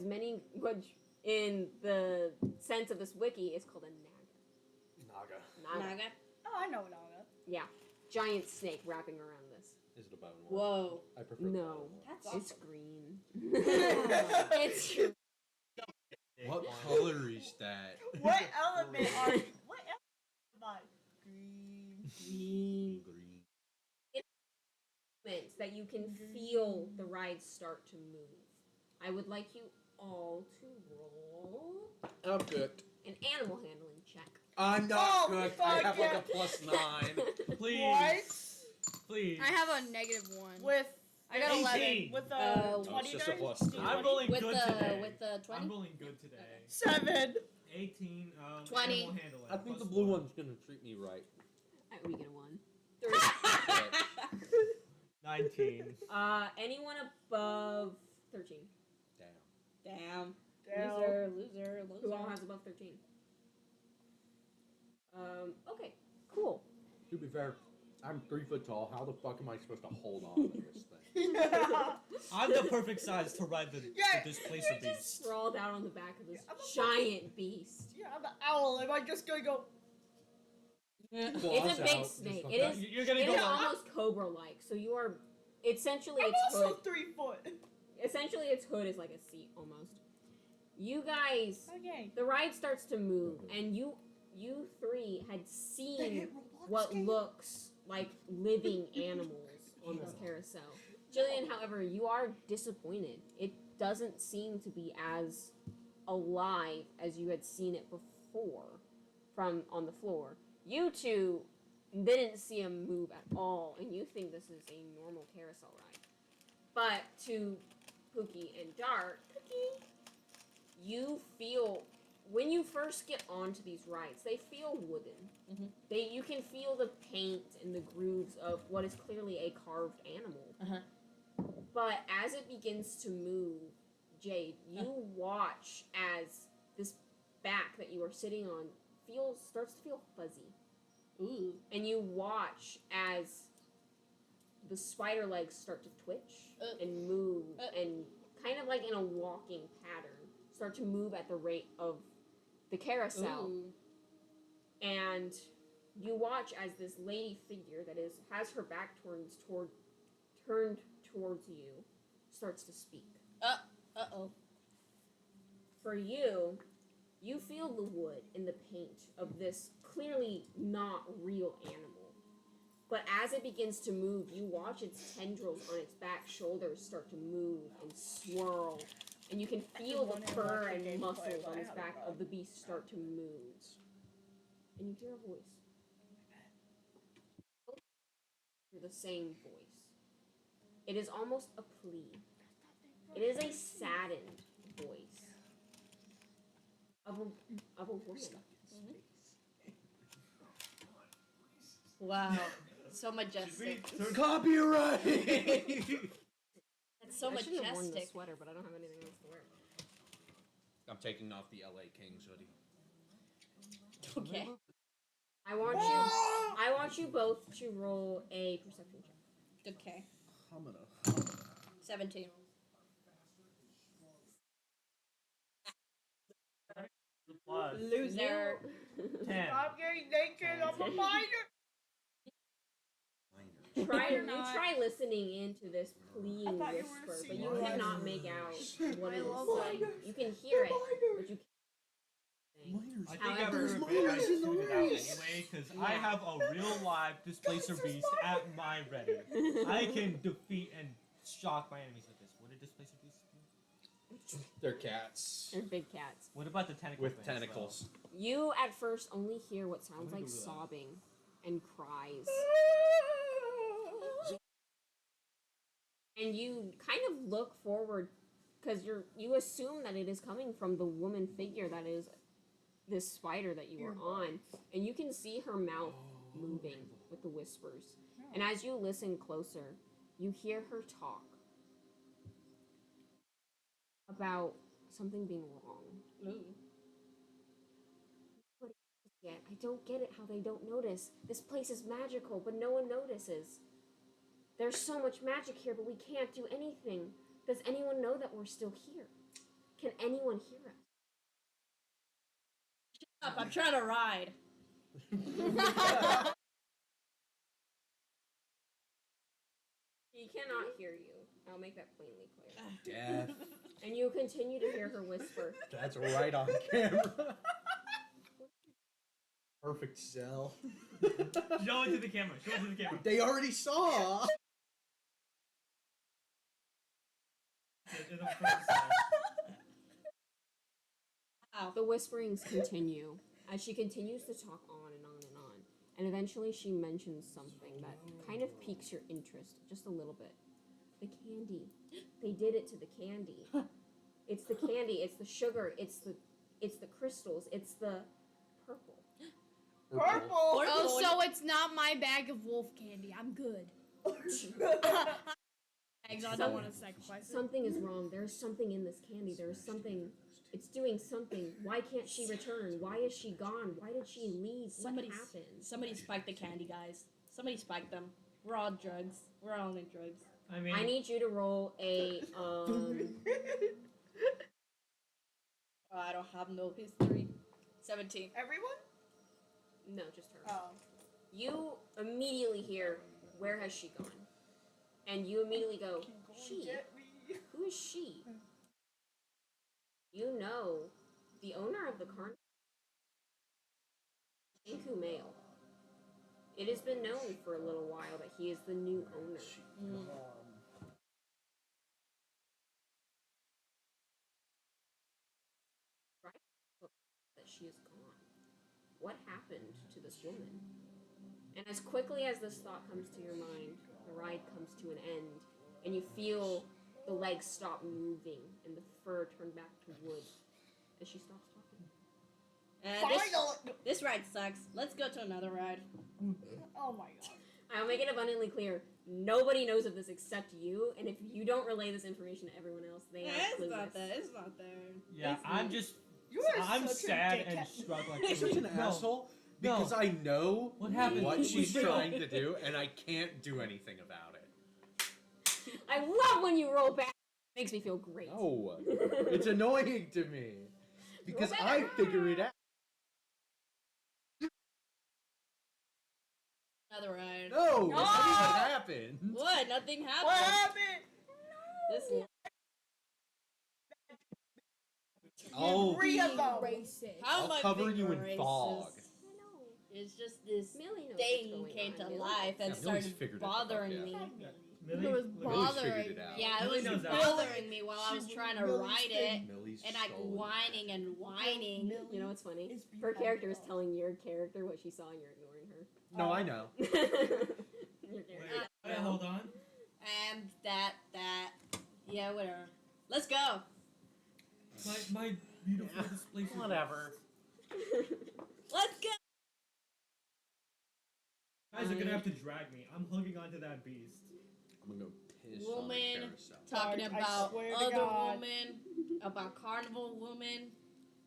in the sense of this wiki is called a Naga. naga. Naga. Oh, I know Naga. Yeah, giant snake wrapping around this. Is it a bone one? Whoa. I prefer the No, bone one. That's it's awesome. green. It's What color is that? What element are you? What element am I? Green. green. Moments that you can feel the ride start to move. I would like you all to roll I'm good. an animal handling check. I'm not Oh, good. fuck I have like yeah. a +9. Please. What? Please. I have a -1. With I got 11. 18. with a Oh, it's 20 just a dice? plus two. I'm rolling With good the today. with the I'm 20. rolling good today. 7. 18. 20. Animal handling. I think the plus blue one. one's gonna treat me right. We get a 1. 19. Anyone above 13? Damn. Damn. Damn. Loser. Who all has above 13? Okay, cool. To be fair, I'm 3 foot tall. How the fuck am I supposed to hold on to this thing? I'm the perfect size to ride the Yeah, displacer you just beast. Sprawled out on the back of this I'm a giant beast. Yeah, I'm an owl. Am I just gonna go? It's Claws a big out, snake. just It like is. that. You're gonna It go is like, almost cobra-like. So you are. Essentially, I'm its also hood. 3 foot. Essentially, its hood is like a seat almost. You guys, Okay. the ride starts to move, and you three had seen what looks like living animals on this carousel. Jillian, however, you are disappointed. It doesn't seem to be as alive as you had seen it before from on the floor. You two didn't see him move at all, and you think this is a normal carousel ride. But to Pookie and Dark, you feel when you first get onto these rides, they feel wooden. You can feel the paint and the grooves of what is clearly a carved animal. But as it begins to move, Jade, you watch as this back that you are sitting on starts to feel fuzzy. Ooh. And you watch as the spider legs start to twitch and move and kind of like in a walking pattern start to move at the rate of the carousel. Ooh. And you watch as this lady figure that has her back turned towards you starts to speak. Uh-oh. For you feel the wood and the paint of this clearly not real animal. But as it begins to move, you watch its tendrils on its back shoulders start to move and swirl. And you can feel the fur and muscles on its back of the beast start to move. And you hear a voice. You're the same voice. It is almost a plea. It is a saddened voice of a woman. Wow. So majestic. Copyright! That's so I shouldn't have worn this majestic. sweater, but I don't have anything else to wear. I'm taking off the LA Kings hoodie. Okay. I want you both to roll a perception check. Okay. I'm gonna. 17. Plus Loser. 10. I'm getting naked. I'm a minor. Try listening into this pleading I thought you were whisper, but singing. you cannot make out what it is love saying. minors. You can hear it, but you can't. Minors. I think However, I've I tuned it out anyway, because I have a real live displacer beast at my ready. I can defeat and shock my enemies with this. What did displacer beasts do? They're cats. They're big cats. What about the tentacle With things, tentacles. You at first only hear what sounds I'm gonna like Google that. sobbing and cries. And you kind of look forward because you assume that it is coming from the woman figure that is this spider that you are on, and you can see her mouth moving with the whispers. And as you listen closer, you hear her talk about something being wrong. Ooh. Nobody yet. I don't get it how they don't notice. This place is magical, but no one notices. There's so much magic here, but we can't do anything. Does anyone know that we're still here? Can anyone hear us? Shut up, I'm trying to ride. She cannot hear you. I'll make that plainly clear. Death. And you continue to hear her whisper. That's right on camera. Perfect cell. Show it to the camera. Show it to the camera. They already saw. In the front side. Ow. The whisperings continue as she continues to talk on and on and on. And eventually she mentions something that kind of piques your interest just a little bit. The candy. They did it to the candy. It's the candy, it's the sugar, it's the crystals, it's the purple. Purple. Oh, so it's not my bag of wolf candy. I'm good. I don't want to sacrifice it. Something is wrong. There's something in this candy. There's something. It's doing something. Why can't she return? Why is she gone? Why did she leave? What happened? Somebody spiked the candy, guys. Somebody spiked them. We're all drugs. We're all on drugs. I mean, I need you to roll a I don't have no history. 17. Everyone? no, just her. Oh. You immediately hear, "Where has she gone?" And you immediately go, Can go and "She? get me. Who is she?" You know, the owner of the Carnival, Inku male. It has been known for a little while that he is the new owner. Right? That she is gone. What happened to this woman? And as quickly as this thought comes to your mind, the ride comes to an end, and you feel the legs stop moving and the fur turn back to wood as she stops talking. This ride sucks. Let's go to another ride. Oh my god. I'll make it abundantly clear, nobody knows of this except you, and if you don't relay this information to everyone else, they are It's clueless. not there. It's not there. yeah, It's I'm not. just. You are I'm such a sad dickhead. and struggling. You're such an No, asshole no. because I know What happened? what she's No. trying to do, and I can't do anything about it. I love when you roll back. Makes me feel great. No, it's annoying to me because Roll I back. figure it out. Another ride. No, that's not what happened. What? Nothing happened. What happened? This Oh, Three of them. Racist. How I'll am I cover being you in racist? fog. I know. It's just this Millie knows thing what's came going to on. Millie life and Yeah, Millie's started figured it the fuck bothering out. me. Millie, It was Millie- Millie's bothering figured it out. Yeah, it Millie was knows that. bothering me while I was She- trying to Millie's ride thing. it, Millie's and I stolen. whining and whining. You know what's funny? It's Her behind character is us. telling your character what she saw and you're ignoring her. No, I know. Your Wait, character. wait, hold on. And yeah, whatever. Let's go. My beautiful display. Whatever. Let's go. Guys are gonna have to drag me. I'm hooking onto that beast. I'm gonna go piss Woman. on the carousel. Talking I about swear to other God. woman, about carnival woman,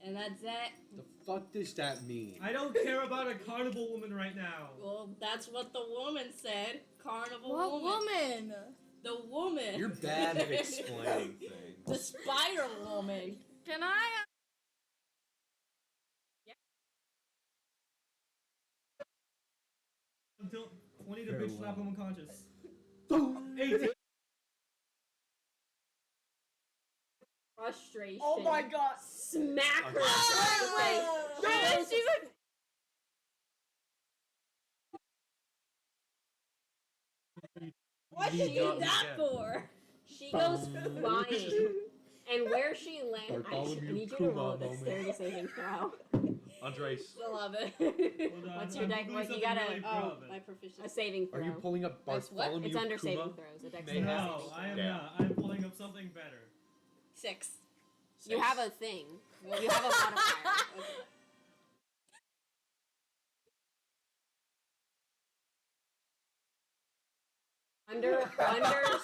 and that's it. The fuck does that mean? I don't care about a carnival woman right now. Well, that's what the woman said. Carnival What woman? The woman. You're bad at explaining things. The spider woman. Can I? Until 20 to bitch Farewell. slap him unconscious. Boom. 18. Frustration. Oh my god. Smack her. Ah! Like, she's like, What You did you got do me that again. for? she goes flying. And where she lands, I Bartholomew need you to Kuma roll a moment. dexterity saving throw. Andres, I love it. Hold on, What's I'm your deck? doing What, you something gotta- really Oh, relevant. my proficiency. A saving throw. are you pulling up That's what? Bartholomew It's under Kuma? saving throws. A dexterity Mayhap? saving No, throw. I am Yeah. not. I'm pulling up something better. 6. You have a thing. You have a modifier. Okay. Under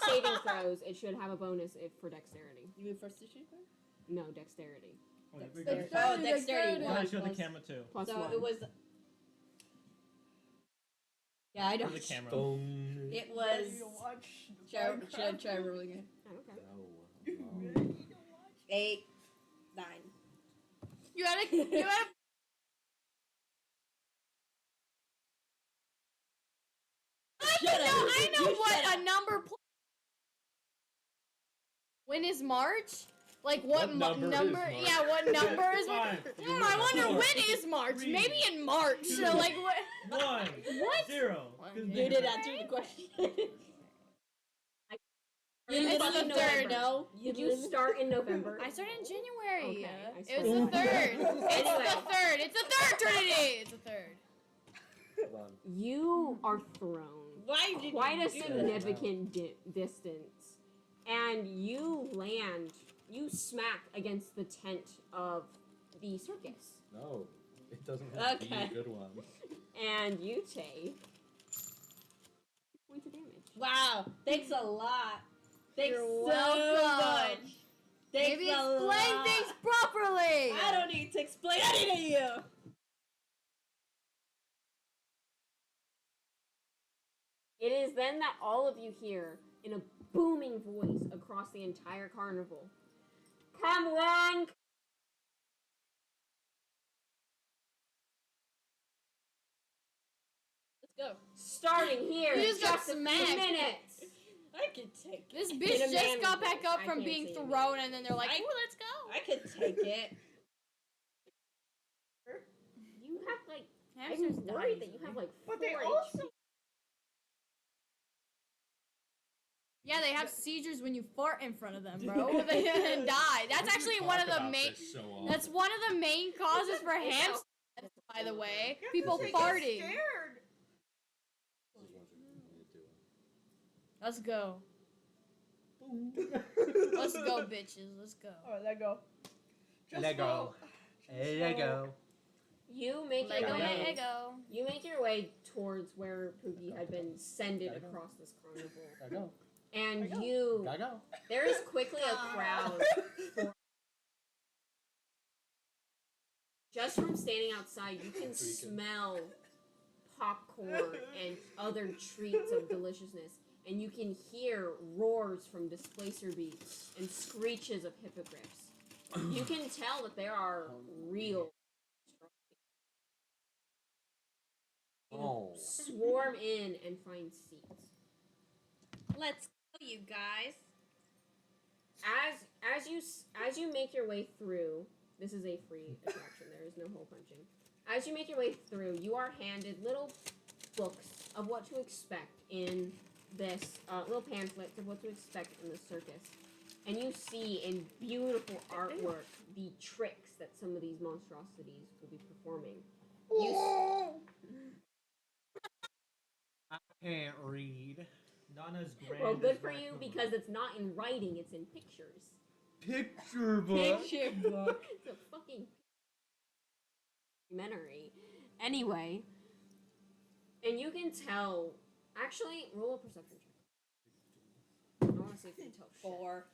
saving throws, it should have a bonus if for dexterity. You mean first issue? No, dexterity. Oh, yeah, we Dexterity. got- Oh, dexterity. we One gotta show the plus- camera too. Plus So one. it was Yeah, I For don't. the camera. Boom. It You was. ready to watch Should I try rolling it? Okay. You ready to watch? 8, 9. You gotta. I know You what shut a up. number. When is March? Like what, What number is March? Yeah, what number is March? Five, I wonder four, when is March? three, Maybe in March. two, So like what? 1, What? 0. You You did answer the question. You It's live the in third. November. No, Did you start in November? I started in January. Okay, I It was started the third. It's Anyway. the third. It's the third Trinity. It's the third. Hold on. You are thrown Why did quite you a do that? significant distance, and you land. You smack against the tent of the circus, No, it doesn't have to be Okay. a good one. and you take points of damage. Wow, thanks a lot. Thanks You're so welcome. much. Thanks Maybe a explain lot. things properly. I don't need to explain anything to you. It is then that all of you hear, in a booming voice across the entire carnival, "Come on!" Let's go. Starting here You in just got just a few smacked. minutes. I can take it. This In bitch a just man got back voice. up I from can't being say a thrown, man. and then they're like, I- "Ooh, let's go." I can take it. You have like, Hamsters I'm die worried that you easily. have like 4 But they HP. also Yeah, they have seizures when you fart in front of them, bro. They die. That's actually one of the main. That's one of the main causes for hamsters, by the way. People they farting. get scared. Let's go. Let's go, bitches. Let's go. All right, let go. Just Let go. roll. Just Let roll. go. You make your Lego, way. Lego. You make your way towards where Pookie had been sended across this carnival, Gotta go. and you. Gotta go. There is quickly a crowd. Just from standing outside, you can smell popcorn and other treats of deliciousness, and you can hear roars from displacer beasts and screeches of hippogriffs. You can tell that there are real. Oh. Swarm in and find seats. Let's go, you guys. As you make your way through, this is a free attraction. There is no hole punching. As you make your way through, you are handed little books of what to expect in this little pamphlets of what to expect in the circus, and you see in beautiful artwork the tricks that some of these monstrosities will be performing. I can't read. Nana's grand. Well, good as for my you Kuma. because it's not in writing; it's in pictures. Picture book. Picture book. It's a fucking documentary. Anyway, and you can tell. Actually, roll a perception check. I want to see if you can tell. Shit. 4.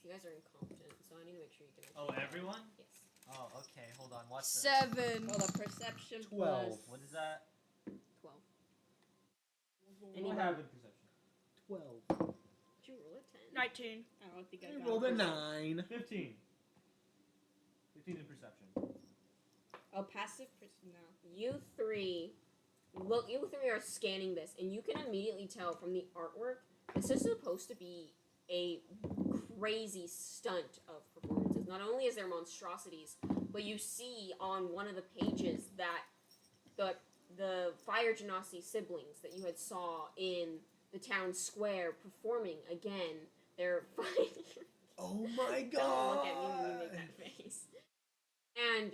You guys are incompetent, so I need to make sure you can. Oh, everyone? Yes. Oh, okay. Hold on. Watch this. 7. Hold on, perception 12. plus. What is that? 12. What happened? Perception. 12. Did you roll a 10? 19. I don't think I I got rolled a it. 9. 15. 15 in perception. Oh, passive. No. You three are scanning this, and you can immediately tell from the artwork this is supposed to be a crazy stunt of performances. Not only is there monstrosities, but you see on one of the pages that the Fire Genasi siblings that you had saw in the town square performing again. They're fighting. Oh my god! Don't look at me when you make that face. And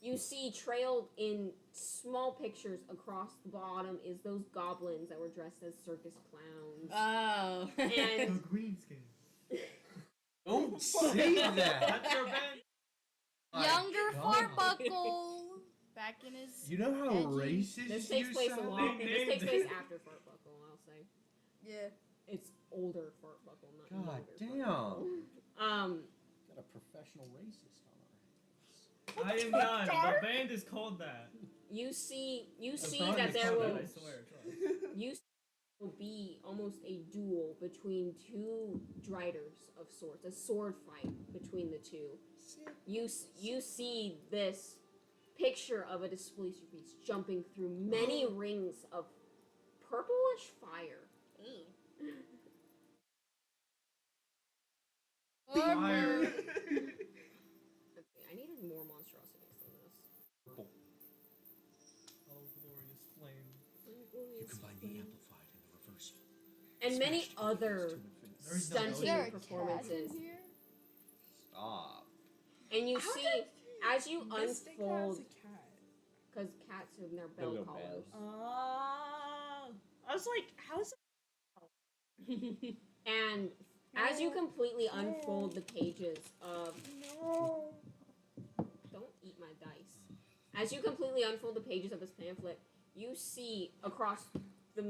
you see trailed in small pictures across the bottom is those goblins that were dressed as circus clowns. Oh. And green skin. Don't say that! That's your band. Younger God. fart buckle. Back in his. You know how Edgy. racist this you takes place a sound? long. They This takes named place it. after Fart Buckle, I'll say. Yeah. It's older Fart Buckle, not God younger Fart Buckle. Got a professional racist on our hands. I am done. The band is called that. You see It's that not there funny, will I swear. you see there will be almost a duel between two driders of sorts, a sword fight between the two. You see this picture of a displacer beast jumping through many rings of purplish fire. Ooh. Fire. Okay, I needed more monstrosities than this. Purple. Oh, glorious flame. You combine the amplified and the reversal. And many Smash the other beast to infinity. There is no stunting Is there a cat performances. in here? Stop. And you How see, did as you Mystic has unfold, a cat? because cats have their bell little collars. Oh. I was like, how's And as you completely unfold the pages of no? don't eat my dice. As you completely unfold the pages of this pamphlet, you see across the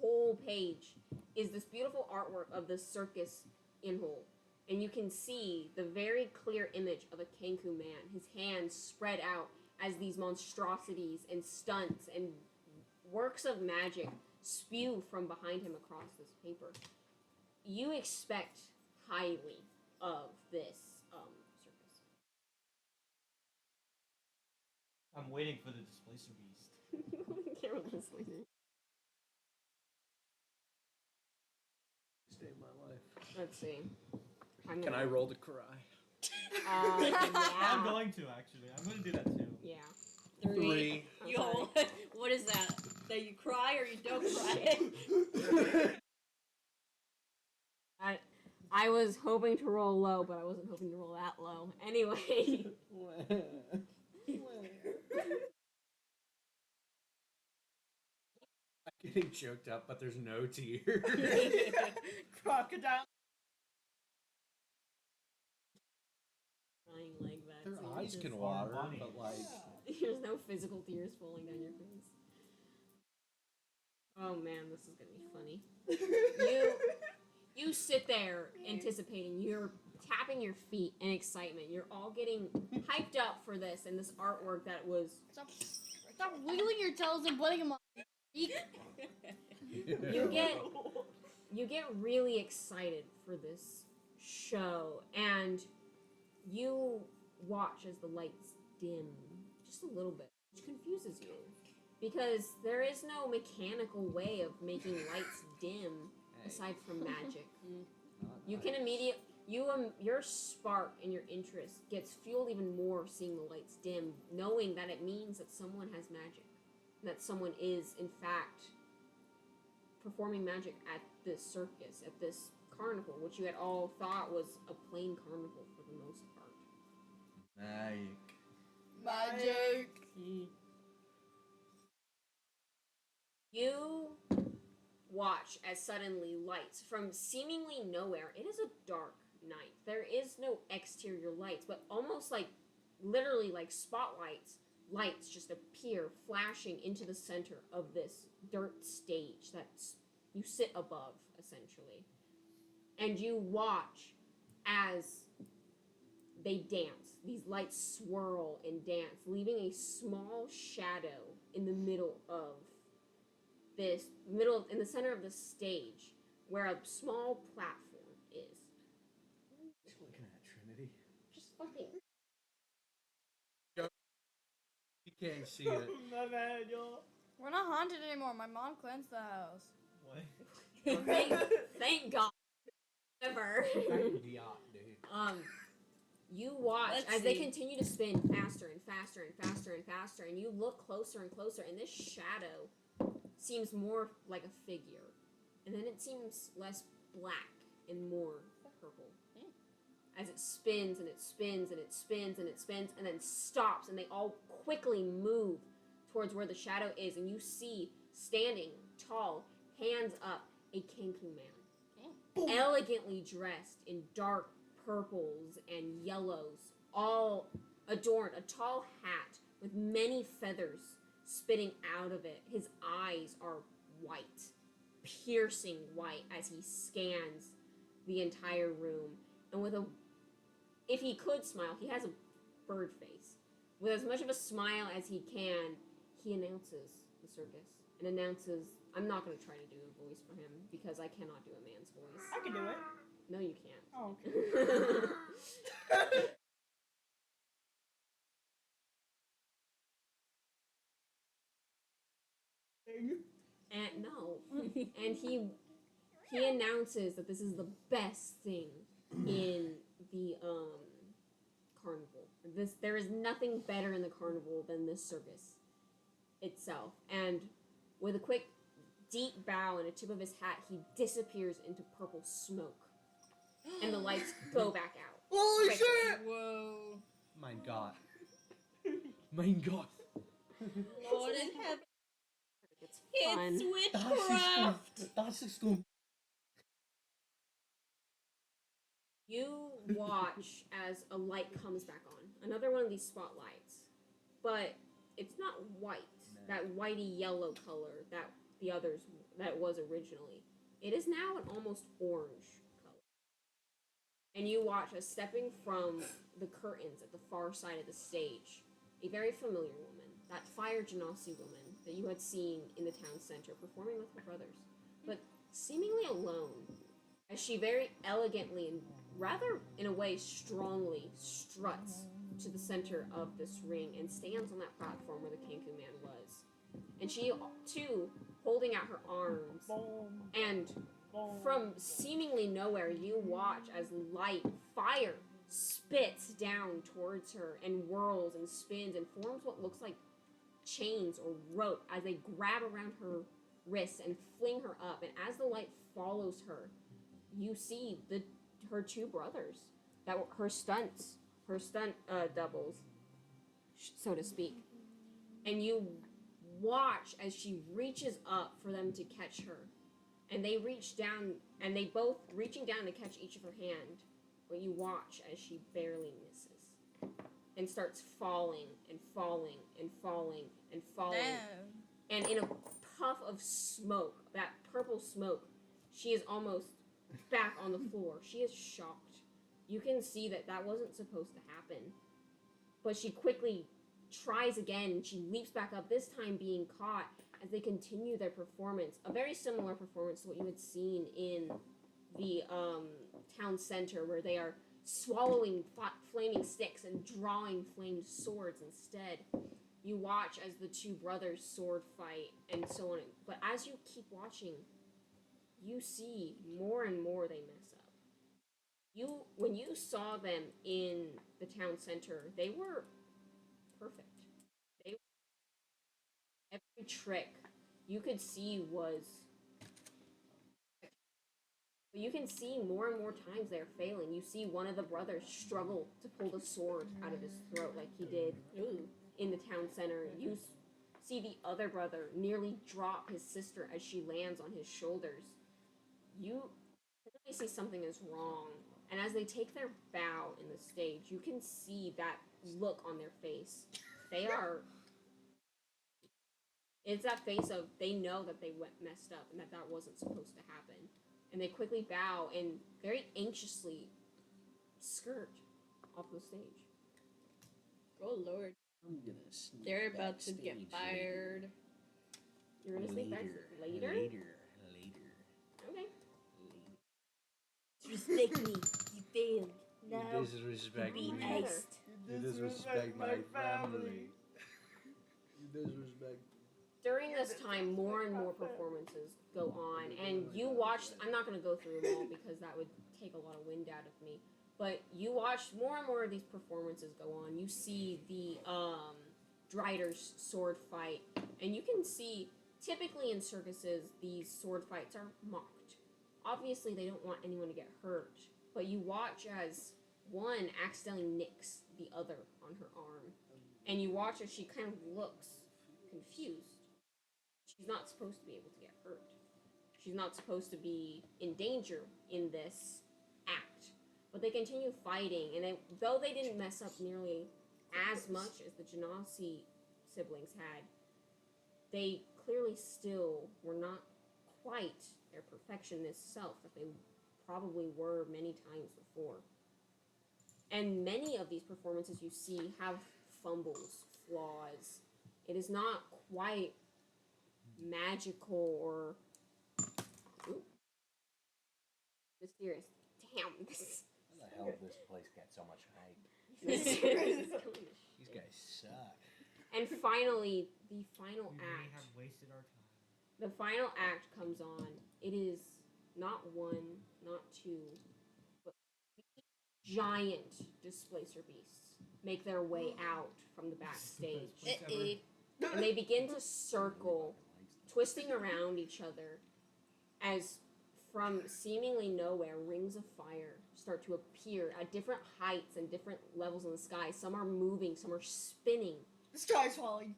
whole page is this beautiful artwork of the circus in whole. And you can see the very clear image of a Kenku man, his hands spread out as these monstrosities and stunts and works of magic spew from behind him across this paper. You expect highly of this circus. I'm waiting for the displacer beast. You don't care what this is. Saved my life. Let's see. Can I roll to cry? I'm Yeah. going to actually. I'm going to do that too. Yeah. 3. I'm Yo, sorry. what is that? That you cry or you don't cry? I was hoping to roll low, but I wasn't hoping to roll that low. Anyway. I'm getting choked up, but there's no tears. Crocodile. Crying like that. Their so you eyes just- can water, Funny. but like. There's no physical tears falling down your face. Oh man, this is gonna be funny. You sit there anticipating. You're tapping your feet in excitement. You're all getting hyped up for this and this artwork that was. Stop wiggling your toes and putting them on. You get really excited for this show, and you watch as the lights dim just a little bit, which confuses you because there is no mechanical way of making lights dim aside from magic. You can your spark and your interest gets fueled even more seeing the lights dim, knowing that it means that someone has magic, that someone is in fact performing magic at this circus, at this carnival, which you had all thought was a plain carnival for the most part. Magic. You watch as suddenly lights from seemingly nowhere. It is a dark night. There is no exterior lights, but almost like literally like spotlights, lights just appear flashing into the center of this dirt stage that you sit above, essentially. And you watch as they dance. These lights swirl and dance, leaving a small shadow in the middle of in the center of the stage where a small platform is. Just looking at Trinity. Just fucking. You can't see it. My bad, y'all. We're not haunted anymore. My mom cleansed the house. What? Thank God. Ever. Thank God, dude. You watch Let's as they see. continue to spin faster and faster and faster and faster, and you look closer and closer, and this shadow seems more like a figure, and then it seems less black and more purple. As it spins and it spins and it spins and it spins, and then stops, and they all quickly move towards where the shadow is, and you see standing tall, hands up, a Kenku man, elegantly dressed in dark purples and yellows, all adorned, a tall hat with many feathers spitting out of it. His eyes are white, piercing white, as he scans the entire room. And if he could smile, he has a bird face. With as much of a smile as he can, he announces the circus and announces, I'm not going to try to do a voice for him because I cannot do a man's voice. I can do it. No, you can't. Oh, okay. And no. And he announces that this is the best thing in the carnival. There is nothing better in the carnival than this circus itself. And with a quick deep bow and a tip of his hat, he disappears into purple smoke. And the lights go back out. Holy quickly. shit! Whoa. Mein Gott. Mein Gott. Lord in heaven. It's fun. It's witchcraft. Das ist dumm. You watch as a light comes back on. Another one of these spotlights. But it's not white. That whitey yellow color that the others that was originally. It is now an almost orange color. And you watch as stepping from the curtains at the far side of the stage, a very familiar woman, that Fire Genasi woman that you had seen in the town center performing with her brothers, but seemingly alone, as she very elegantly and rather in a way strongly struts to the center of this ring and stands on that platform where the Kenku man was. And she, too, holding out her arms, and from seemingly nowhere, you watch as fire spits down towards her and whirls and spins and forms what looks like chains or rope as they grab around her wrists and fling her up. And as the light follows her, you see her two brothers, that were her stunt doubles, so to speak. And you watch as she reaches up for them to catch her. And they reach down, and they both reaching down to catch each of her hand, but you watch as she barely misses and starts falling and falling and falling and falling. Damn. And in a puff of smoke, that purple smoke, she is almost back on the floor. She is shocked. You can see that wasn't supposed to happen. But she quickly tries again, and she leaps back up, this time being caught as they continue their performance. A very similar performance to what you had seen in the town center, where they are swallowing flaming sticks and drawing flamed swords instead. You watch as the two brothers sword fight and so on. But as you keep watching, you see more and more they mess up. When you saw them in the town center, they were perfect. Every trick you could see was... But you can see more and more times they're failing. You see one of the brothers struggle to pull the sword out of his throat like he did in the town center. You see the other brother nearly drop his sister as she lands on his shoulders. You really see something is wrong. And as they take their bow in the stage, you can see that look on their face. It's that face of, they know that they messed up and that wasn't supposed to happen. And they quickly bow and very anxiously skirt off the stage. Oh Lord. I'm gonna sneak They're about to get backstage fired. You're gonna sneak back later? Later. Okay. Disrespect me. You failed. Now You disrespect be me. iced. You disrespect my family. You disrespect. During this time, more and more performances go on, and you watch. I'm not going to go through them all because that would take a lot of wind out of me. But you watch more and more of these performances go on. You see the Driders sword fight, and you can see typically in circuses these sword fights are mocked. Obviously, they don't want anyone to get hurt, but you watch as one accidentally nicks the other on her arm, and you watch as she kind of looks confused. She's not supposed to be able to get hurt. She's not supposed to be in danger in this act. But they continue fighting, and though they didn't mess up nearly as much as the Genasi siblings had, they clearly still were not quite their perfectionist self that they probably were many times before. And many of these performances you see have fumbles, flaws, It is not quite magical or mysterious. Damn, this. How the hell did this place get so much hype? These These guys suck. And finally, the final We may act. have wasted our time. The final act comes on. It is not one, not two, but giant displacer beasts make their way out from the backstage. And they begin to circle, twisting around each other as from seemingly nowhere, rings of fire start to appear at different heights and different levels in the sky. Some are moving, some are spinning. The sky's falling.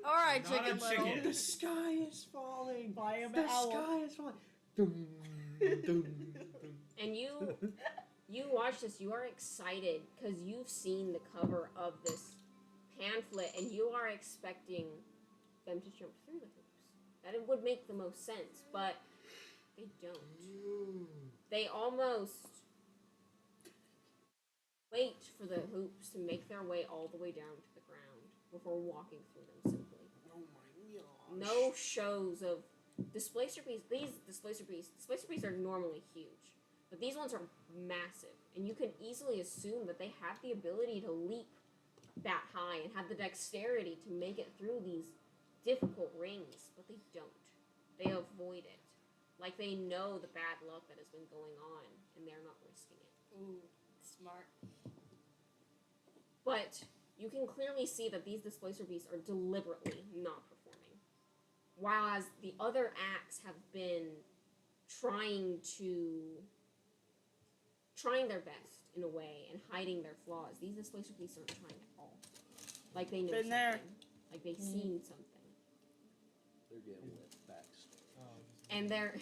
All right, Not Chicken a Little. chicken. The sky is falling. I am The an owl. sky is falling. Dum, dum, dum. And you watch this, you are excited because you've seen the cover of this pamphlet and you are expecting them to jump through the hoops. That it would make the most sense, but they don't. They almost wait for the hoops to make their way all the way down to the ground before walking through them simply. Oh my gosh. No shows of displacer beasts. These displacer beasts are normally huge, but these ones are massive, and you can easily assume that they have the ability to leap that high and have the dexterity to make it through these difficult rings, but they don't. They avoid it. Like they know the bad luck that has been going on, and they're not risking it. Ooh, smart. But you can clearly see that these displacer beasts are deliberately not performing. Whereas the other acts have been trying their best in a way and hiding their flaws. These displacer beasts aren't trying at all. Like they know Been something. there. Like they've seen something. They're getting whipped backstage. And They're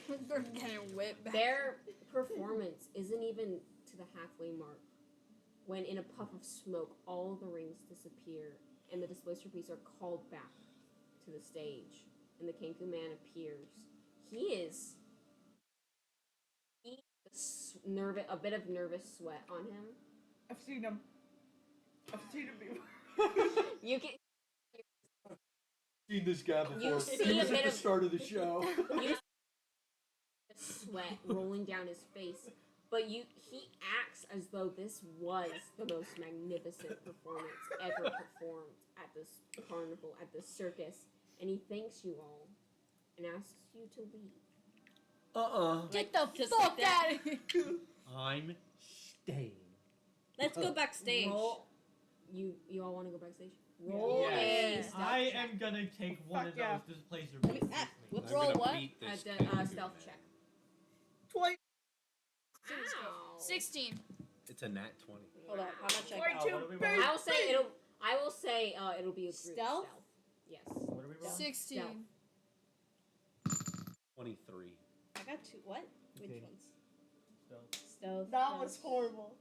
getting whipped back. their performance isn't even to the halfway mark when in a puff of smoke all the rings disappear and the displacer beasts are called back to the stage and the Kenku man appears. He a bit of nervous sweat on him. I've seen him. I've seen him before. You can Seen this guy before. You see He was a bit at the of- start of the show. you see sweat rolling down his face, but he acts as though this was the most magnificent performance ever performed at this carnival, at this circus, and he thanks you all and asks you to leave. Get the Just fuck like that. out of here. I'm staying. Let's go backstage. Roll. You all want to go backstage? Roll Yes. a stealth I check. am gonna take one of yeah. those displacer Let me- beasts ah, with me. whoops. Roll what? This A stealth check. 20. Ow. 16. It's a nat 20. Hold on, how much I Wait, got? two. What do we Bang. roll? I will say it'll be a group Stealth? Yes. What do we roll? 16. Stealth. 23. I got two. What? Which Okay. ones? Stealth. Stealth. That was horrible.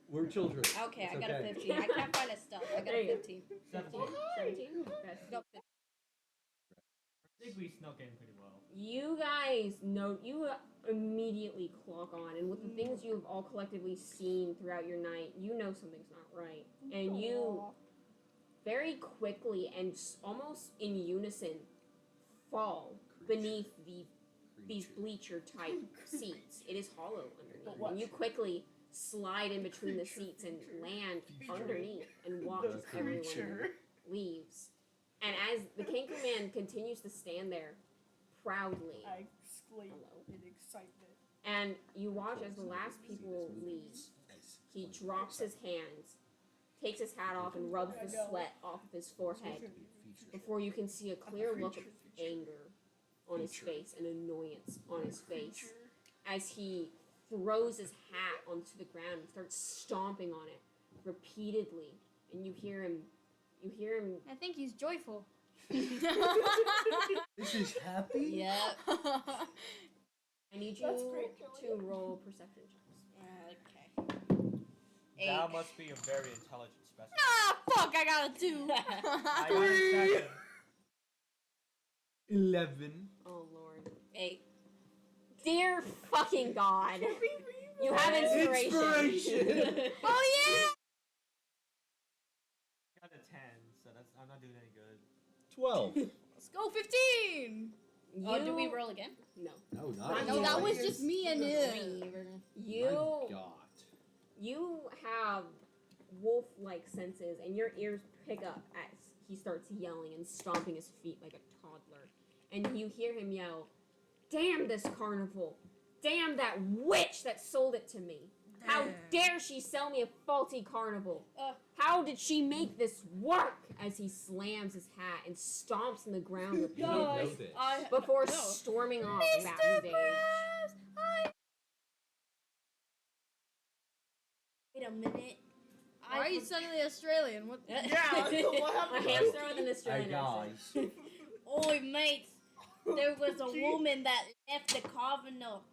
We're children. Okay, It's I got a okay. 15. I can't find a stealth. I got There a you go. 15. 17? Best. No, I think we snuck in pretty well. You guys know, you immediately clock on, and with the things you've all collectively seen throughout your night, you know something's not right. And you Aw. very quickly and almost in unison fall beneath these bleacher type seats. It is hollow underneath. what? And you quickly slide in between the seats and land underneath and watch as everyone Creature. leaves. And as the Kenku man continues to stand there proudly, I exclaim Hello. in excitement. and you watch as the last people leave, he drops his hands, takes his hat off, and rubs the sweat off of his forehead before you can see a clear look of anger on his face and annoyance on his face as he throws his hat onto the ground and starts stomping on it repeatedly. And you hear him I think he's joyful. This is happy? Yep. I need That's you great, to roll perception checks. Okay. That must be a very intelligent specimen. Ah, fuck, I got a 2. I got a second. 11. Oh lord. 8. Dear fucking god. You have inspiration. Inspiration. Oh, yeah! I got a 10, so that's 12. Let's go 15. Oh, do we roll again? No. No, Not No, you. that was just me and him. You My God. you have wolf-like senses, and your ears pick up as he starts yelling and stomping his feet like a toddler. And you hear him yell, "Damn this carnival! Damn that witch that sold it to me! How Damn. dare she sell me a faulty carnival? Uh. How did she make this work?" As he slams his hat and stomps in the ground You didn't know repeatedly this. before no. storming off Mr. backstage. Krabs, Wait a minute. Why are you suddenly Australian? What? Yeah, what A happened? hamster with an Hey Australian accent. guys. Oi, mates. There was a woman that left the Carnival.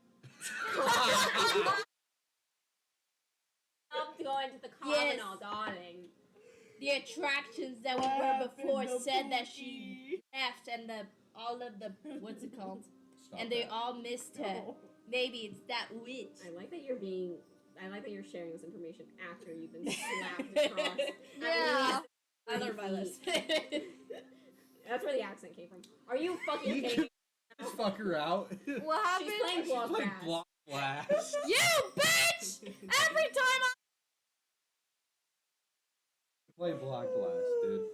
Up to going to the Yes. Carnival, darling. The attractions that we were before said that she left, and all of the what's it called? Stop And they that. all missed her. Maybe it's that witch. I like that you're sharing this information after you've been slapped across. Yeah. I learned my lesson. That's where the accent came from. Are you fucking kidding me? This fucker out. What happened? She's playing Block Like Bass. block blast. You bitch! Every time Play block blast, dude.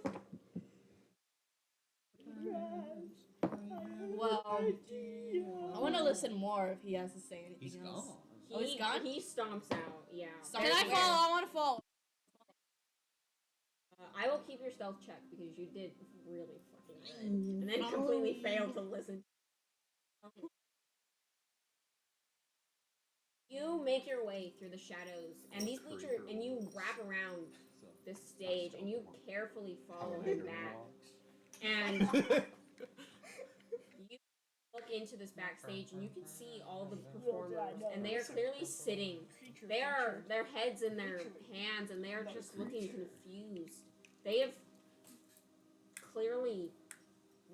Well, I want to listen more if he has to say anything He's else. gone. Oh, he's gone? He stomps out. Yeah. Stomps Can I Where? follow? I want to follow. I will keep your stealth check because you did really fucking good, and then completely failed to listen. You make your way through the shadows, and these bleachers, and you wrap around this stage, and you carefully follow him back, and you look into this backstage, and you can see all the performers, and they are clearly sitting. They are their heads in their hands, and they are just looking confused. They have clearly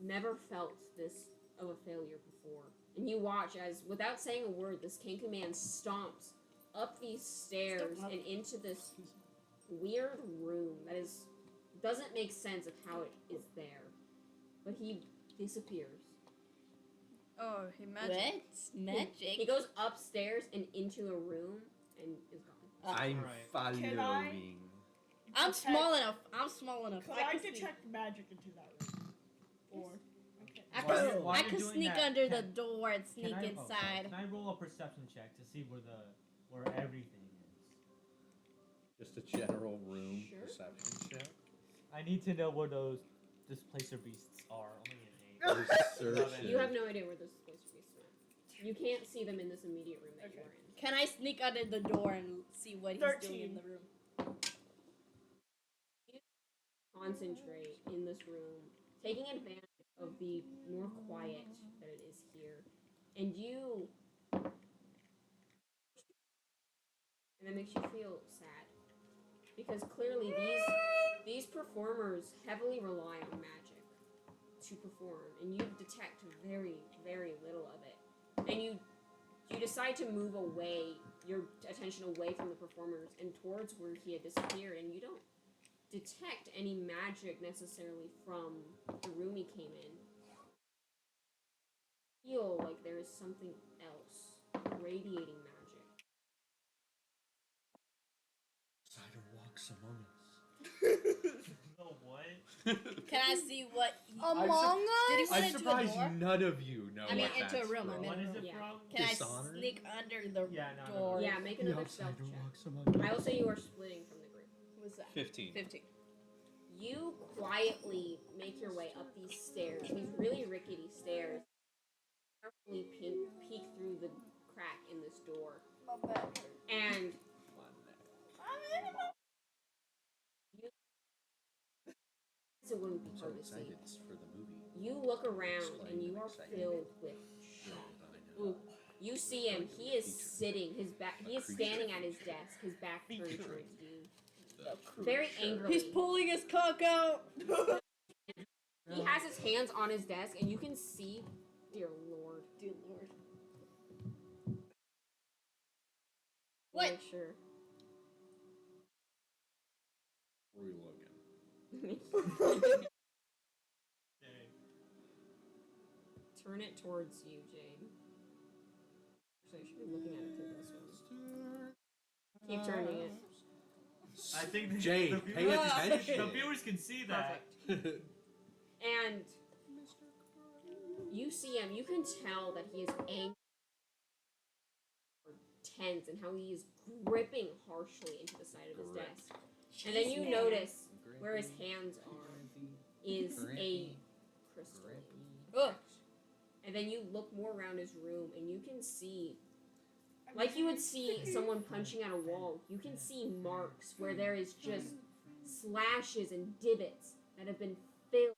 never felt this of a failure before. And you watch as, without saying a word, this Kenku man stomps up these stairs and into this weird room that doesn't make sense of how it is there. But he disappears. Oh, he magic. What? Magic? He goes upstairs and into a room and is gone. I'm Alright. Can I- following. I'm small enough. I'm small enough. Could I detect magic into that room? Or I While can, you're- while I you're can doing sneak that, under the can- door and sneak Can I inside. roll a perception check to see where everything is? Just a general room Sure. perception check. I need to know where those displacer beasts are. Only an 8. Research You it. have no idea where this is supposed to be spent. You can't see them in this immediate room that you are in. Can I sneak under the door and see what he's doing in 13. the room? Concentrate in this room, taking advantage of the more quiet that it is here, and that makes you feel sad because clearly these performers heavily rely on magic to perform, and you detect very, very little of it, and you decide to move away your attention away from the performers and towards where he had disappeared, and you don't detect any magic necessarily from the room he came in. Feel like there is something else radiating magic. Cider walks among us. No, what? Can I see what? Among Did he us? went I'm into a surprised door? none of you know. I mean, what into a that's room, I from. mean. What is it Yeah. from? Can Dishonor? I sneak under the Yeah, no, door? Yeah, make another The stealth outsider check. walks among us. I will say you are splitting from the group. What's that? 15. 15. You quietly make your way up these stairs, these really rickety stairs. Carefully peek through the crack in this door, and it wouldn't be I'm so hard to see. excited for the movie. You look around Explain and you the are excitement. filled with shock. I know. Ooh, you see him. He is sitting. His back. He is standing at his desk. His back turned towards you, very angrily. He's pulling his cock out. He has his hands on his desk, and you can see. Dear Lord. Dear Lord. What? What? Make sure. Roy Logan. turn it towards you, Jade. So you should be looking at it through this one. Keep turning it. I think Jade, the pay viewers, attention. the viewers can see that. Perfect. And you see him. You can tell that he is angry, or tense, and how he is gripping harshly into the side of his desk. And then you notice where his hands are is a crystal. Ugh. And then you look more around his room, and you can see, like you would see someone punching at a wall, you can see marks where there is just slashes and divots that have been filled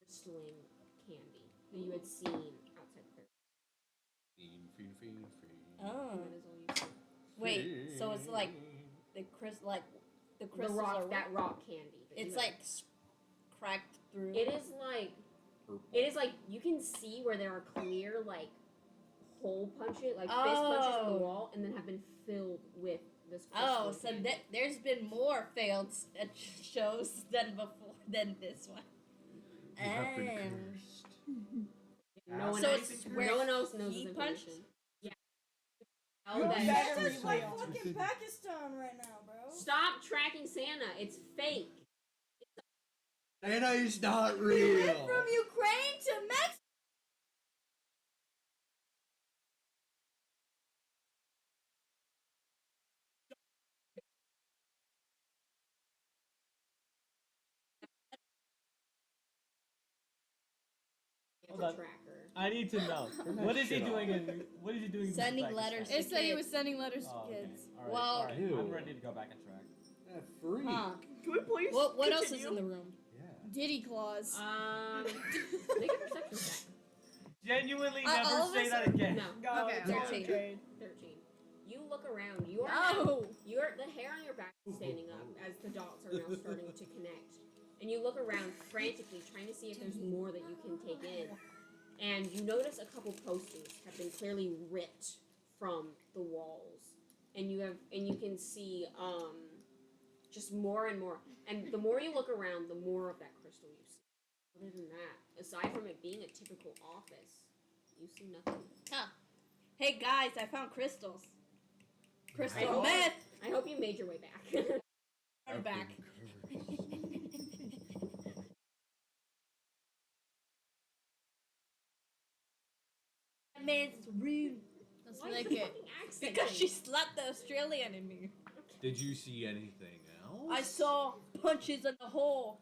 with crystalline candy that you had seen outside the fair. Fiend. Oh. And that is all you see. Wait, so it's like the crystals The rock, are that rock candy. that It's you like cracked through. It is like you can see where there are clear like hole punches, like fist punches on the wall, and then have been filled with this. Oh, crystal so candy. there's been more failed shows than this one. You have been Oh. cursed. No one So else. it's No where one else knows he this punched? information. Yeah. You Oh, that better is be like real. fucking Pakistan right now, bro. Stop tracking Santa. It's fake. Santa is not He real. went from Ukraine to Mexico. It's Hold a on. tracker. I need to know. What is he doing in? What is he doing? in Sending Uzbekistan? letters. It said he kids. was sending letters to Oh, okay. kids. All right. Well- all right. Ew. I'm ready to go back and track. Free. Huh. Can we please? What else is in the room? Yeah. Diddy claws. Make a perception check. Genuinely, All never of say us that are- again. No. Okay, Go on, 13. Jade. 13. You look around. You are No. the hair on your back is standing up as the dots are now starting to connect. And you look around frantically, trying to see if there's more that you can take in. And you notice a couple posters have been clearly ripped from the walls. And you can see just more and more. And the more you look around, the more of that crystal you see. Other than that, aside from it being a typical office, you see nothing. Huh. Hey guys, I found crystals. I Crystal hope- meth. I hope you made your way back. I'm back. Man's rude Let's Why is lick the it. fucking accent because she change? slapped the Australian in me. Did you see anything else? I saw punches in the hole.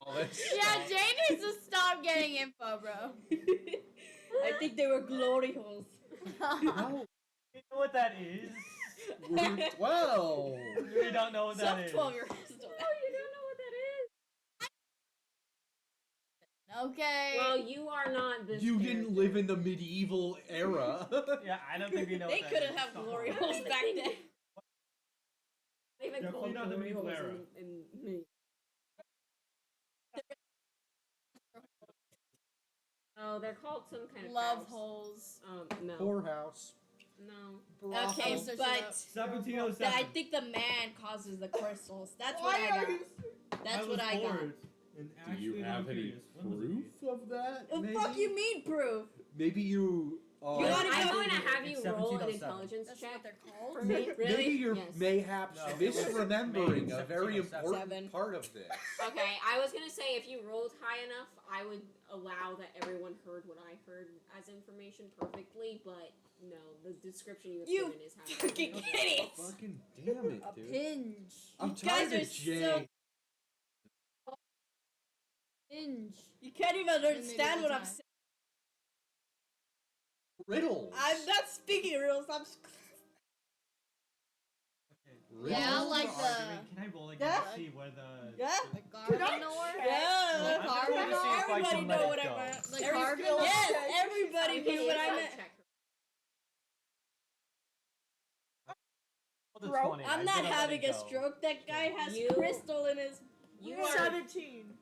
All this Yeah, stuff. Jane needs to stop getting info, bro. I think they were glory holes. No, You know what that is? we're 12. We don't know what that Some is. 12-year-olds Oh, you don't know what that is? Okay. Well, you are not this. You character. didn't live in the medieval era. Yeah, I don't think we know. They what that couldn't is. have Stop. glory holes back then. They even Yeah, called clean out the glory medieval holes era. in Oh, they're called some kind of Love house. holes. No. Poorhouse. No. Okay, Search it but up. 1707. I think the man causes the crystals. That's what Why I are got. you? That's what was I got. bored and Do you actually have not any curious. When was it proof made? of that? The maybe? fuck you mean proof? Maybe you. You I'm wanna go- going to have you It's roll an 1707. intelligence That's check what they're called. for me. Really? Maybe you're Yes. mayhaps No, it was misremembering made a very 1707. important 7. part of this. Okay, I was gonna say if you rolled high enough, I would allow that everyone heard what I heard as information perfectly, but no, the description you have You given is how. fucking idiots! Fucking damn it, A dude. pinge. I'm You tired guys of are Jay. Pinge. You can't even understand what I'm time. saying. Riddles. I'm not speaking riddles. I'm. Riddles. Yeah, like For the- argument, Can I roll again Yeah. to see where the? Yeah. The Gryffindor. Yeah. I'm gonna roll to see if I Everybody can know let what it I go. meant. The Every- Gryffindor. Yes, everybody Okay, knew what I insight meant. check. Roll the Bro, 20. I'm I not didn't let having it a go. stroke. That guy has You- crystal in his. You You're are 17.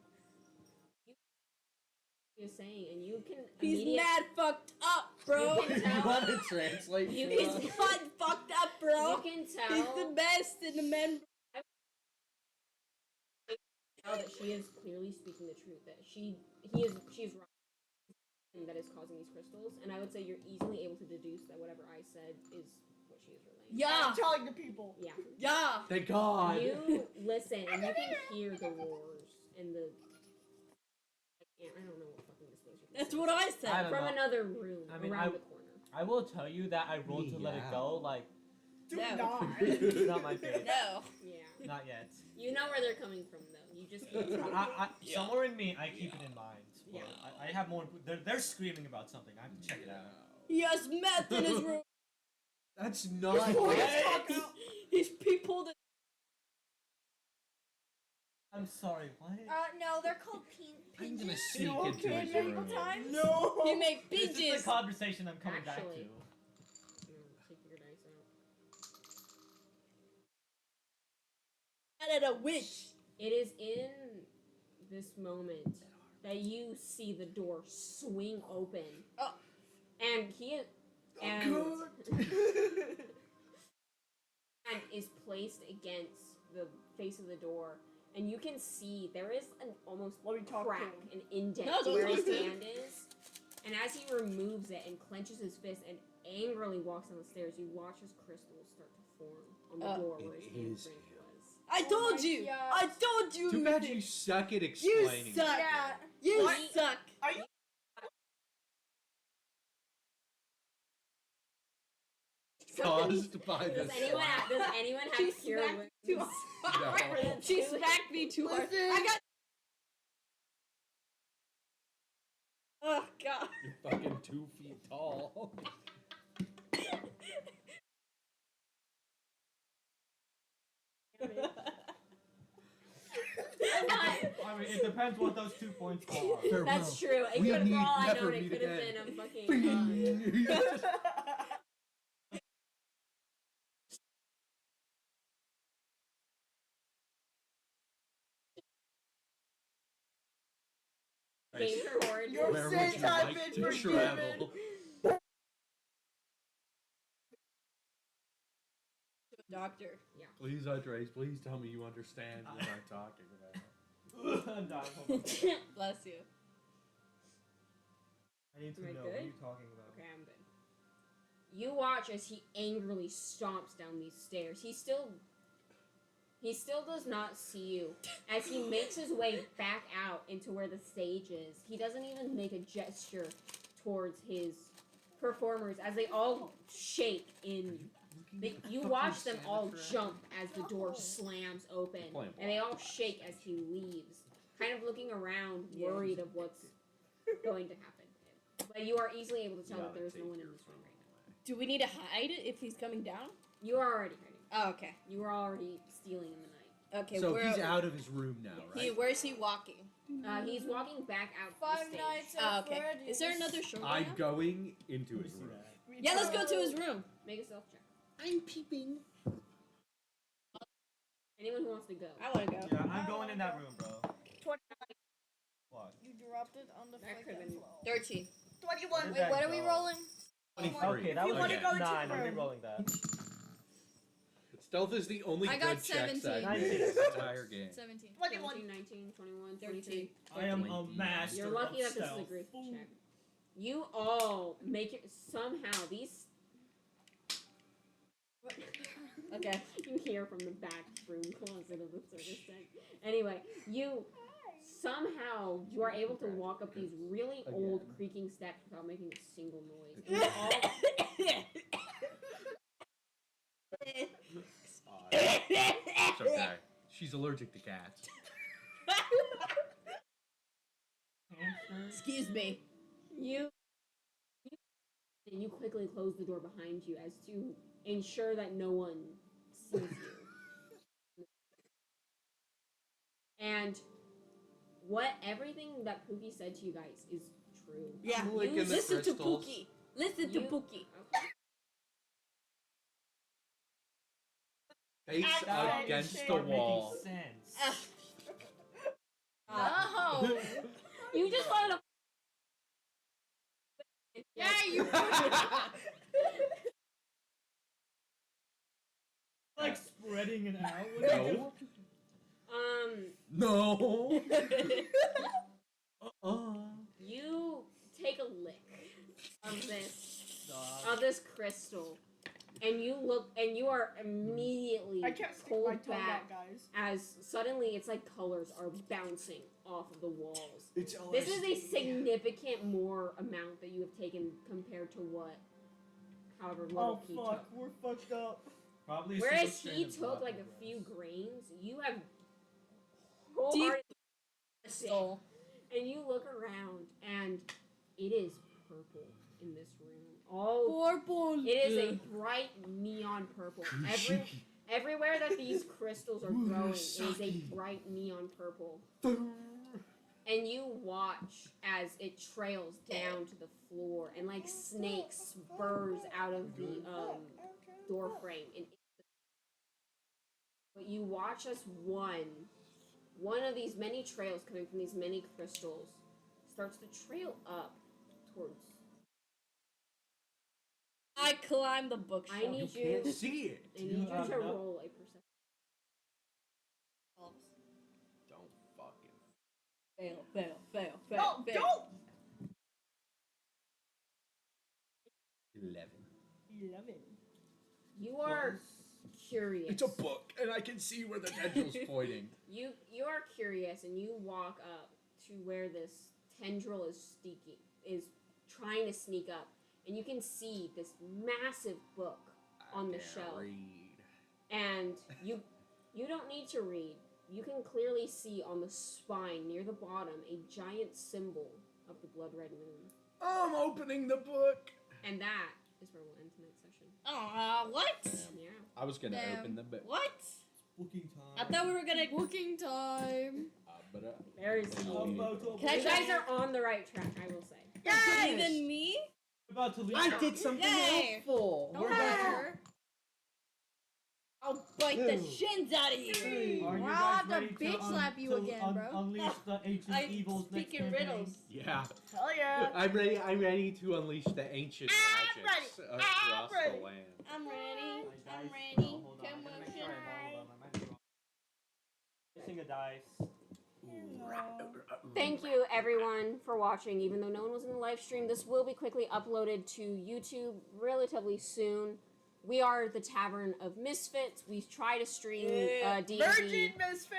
you're saying, and you can He's immediately. mad fucked up, bro. You can You tell. want to translate? You for can- us? He's not fucked up, bro. You can He's tell. the best in the men. that she is clearly speaking the truth. That she's right. That is causing these crystals, and I would say you're easily able to deduce that whatever I said is what she is relaying. Yeah. I'm telling the people. Yeah. Yeah. Thank God. You listen, and you can hear the roars and the. I don't know what fucking this laser. That's what I said. I don't From know. another room I mean, around the corner. I will tell you that I rolled to let it go. Like, Do No. not. it's not my favorite. No. Yeah. Not yet. You know where they're coming from, though. You just can't. Somewhere in me, I keep it in mind. Yeah. I have more. They're screaming about something. I have to check it out. He has meth in his room. That's not He's people that. I'm sorry. What? No, they're called I'm gonna pigeons. sneak You into okay, his medieval room. times? No. He make This is pigeons. the conversation I'm coming back Actually. to. Take your dice out. Mad at a witch. It is in this moment that you see the door swing open. Oh. And he and and is placed against the face of the door, and you can see there is an almost Let me talk to crack, him. an indent No, don't where talk his to him. hand is. And as he removes it and clenches his fist and angrily walks down the stairs, you watch his crystals start to form on the door where his It handprint is was. I Oh told my you. God. I told you. Too bad you suck at You explaining. suck. Yeah. You What? suck. Are you? Caused by Does this. anyone She have cure smacked wounds? too hard. No. She smacked me too hard. Listen. I got. Oh God. You're fucking 2 feet tall. I mean, it depends what those 2 points are. That's true. It We could, for need all I never know, it meet could have again. been a fucking. Game reward. Your Where would you Sentai like bitch to forgiven. travel? Doctor. Please, Andres, please tell me you understand what I'm talking about. I'm dying. Hold on. Bless you. I need to Am I know good? what you're talking about. Okay, I'm good. You watch as he angrily stomps down these stairs. He still does not see you. As he makes his way back out into where the stage is, he doesn't even make a gesture towards his performers as they all shake in. You watch them all jump as the door slams open, and they all shake as he leaves, kind of looking around, worried of what's going to happen. But you are easily able to tell that there is no one in this room right now. Do we need to hide it if he's coming down? You are already hiding. Oh, okay. You are already stealing in the night. Okay. So where, he's out of his room now, right? Where's he walking? He's walking back out to Five the stage. Nights Oh, at okay. Freddy's. Is there another show? I'm now? going into his room. Yeah, let's go to his room. Make a stealth check. I'm peeping. Anyone who wants to go. I want to go. Yeah, I'm going in that room, bro. 20. What? You dropped it on the That fucking could've been- floor. 13. 21. Wait, what are we rolling? 23. Okay, that If you was wanna a go into 9. the I'm room. re-rolling that. Stealth is the only I got good checks 17. I made this entire game. 17. 21. 17, 19, 21, 13. 23. I am a 20. master You're lucky of that this is a stealth. great check. You all make it somehow. These. Okay. You hear from the back room closet of the circus tent. Anyway, you somehow you are able to walk up these really old creaking steps without making a single noise. And you all It's okay. She's allergic to cats. Excuse me. You and you quickly close the door behind you as to ensure that no one sees you. And what everything that Pookie said to you guys is true. Yeah. I'm licking You the Listen to crystals. Pookie. Listen to You- Pookie. Okay. Face That against shit the Start wall. making sense. No. You just wanted to. Yeah, you. Like spreading it out. What are you No. No. You take a lick of this crystal, and you look, and you are immediately I can't stick pulled my tongue back out, guys. as suddenly it's like colors are bouncing off of the walls. It's This is a significant more amount that you have taken compared to however little Oh he fuck, took. we're fucked up. Probably. Whereas he took like a few grains, you have wholeheartedly Crystal. and you look around and it is purple in this room. Oh, Purple. it is a bright neon purple. Everywhere that these crystals are growing is a bright neon purple. And you watch as it trails down to the floor and like snakes spurs out of the door frame. But you watch as one of these many trails coming from these many crystals starts to trail up towards. I climb the bookshelf. I need Can't you. see it. I need you to roll a perception. Don't fucking. Fail. No, don't! 11. 11. You are curious. It's a book, and I can see where the tendril's pointing. You are curious, and you walk up to where this tendril is trying to sneak up, and you can see this massive book on the shelf. Read. And you don't need to read. You can clearly see on the spine near the bottom a giant symbol of the blood red moon. I'm opening the book. And that is where we'll end tonight's session. What? Yeah. I was gonna Damn. open the book. What? Booking time. I thought we were gonna. Booking time. There is Can I You try? guys are on the right track, I will say. Even me? We're about to leave. I did something Yay. helpful. Don't matter. I'll bite the shins out of you. Are you Wow, guys the ready to bitch slap you again, bro. Unleash the ancient I'm evils next speaking campaign? riddles. Yeah. Hell yeah. I'm ready to unleash the ancient magics ready. across ready. the land. I'm ready. My I'm dice- ready. oh, hold on, Come I'm gonna on, make sure I tonight. roll them. I might be wrong. Missing a dice. Thank you, everyone, for watching. Even though no one was in the live stream, this will be quickly uploaded to YouTube relatively soon. We are the Tavern of Misfits. We try to stream D&D. Virgin Misfit.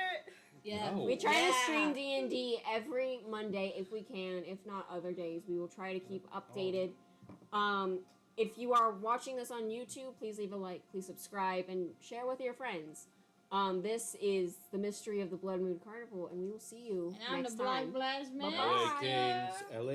Yeah. Oh. We try to Yeah. stream D&D every Monday if we can. If not other days, we will try to keep updated. If you are watching this on YouTube, please leave a like, please subscribe, and share with your friends. This is the mystery of the Blood Moon Carnival, and we will see you And I'm next the time. Black Blast Man. Bye-bye. LA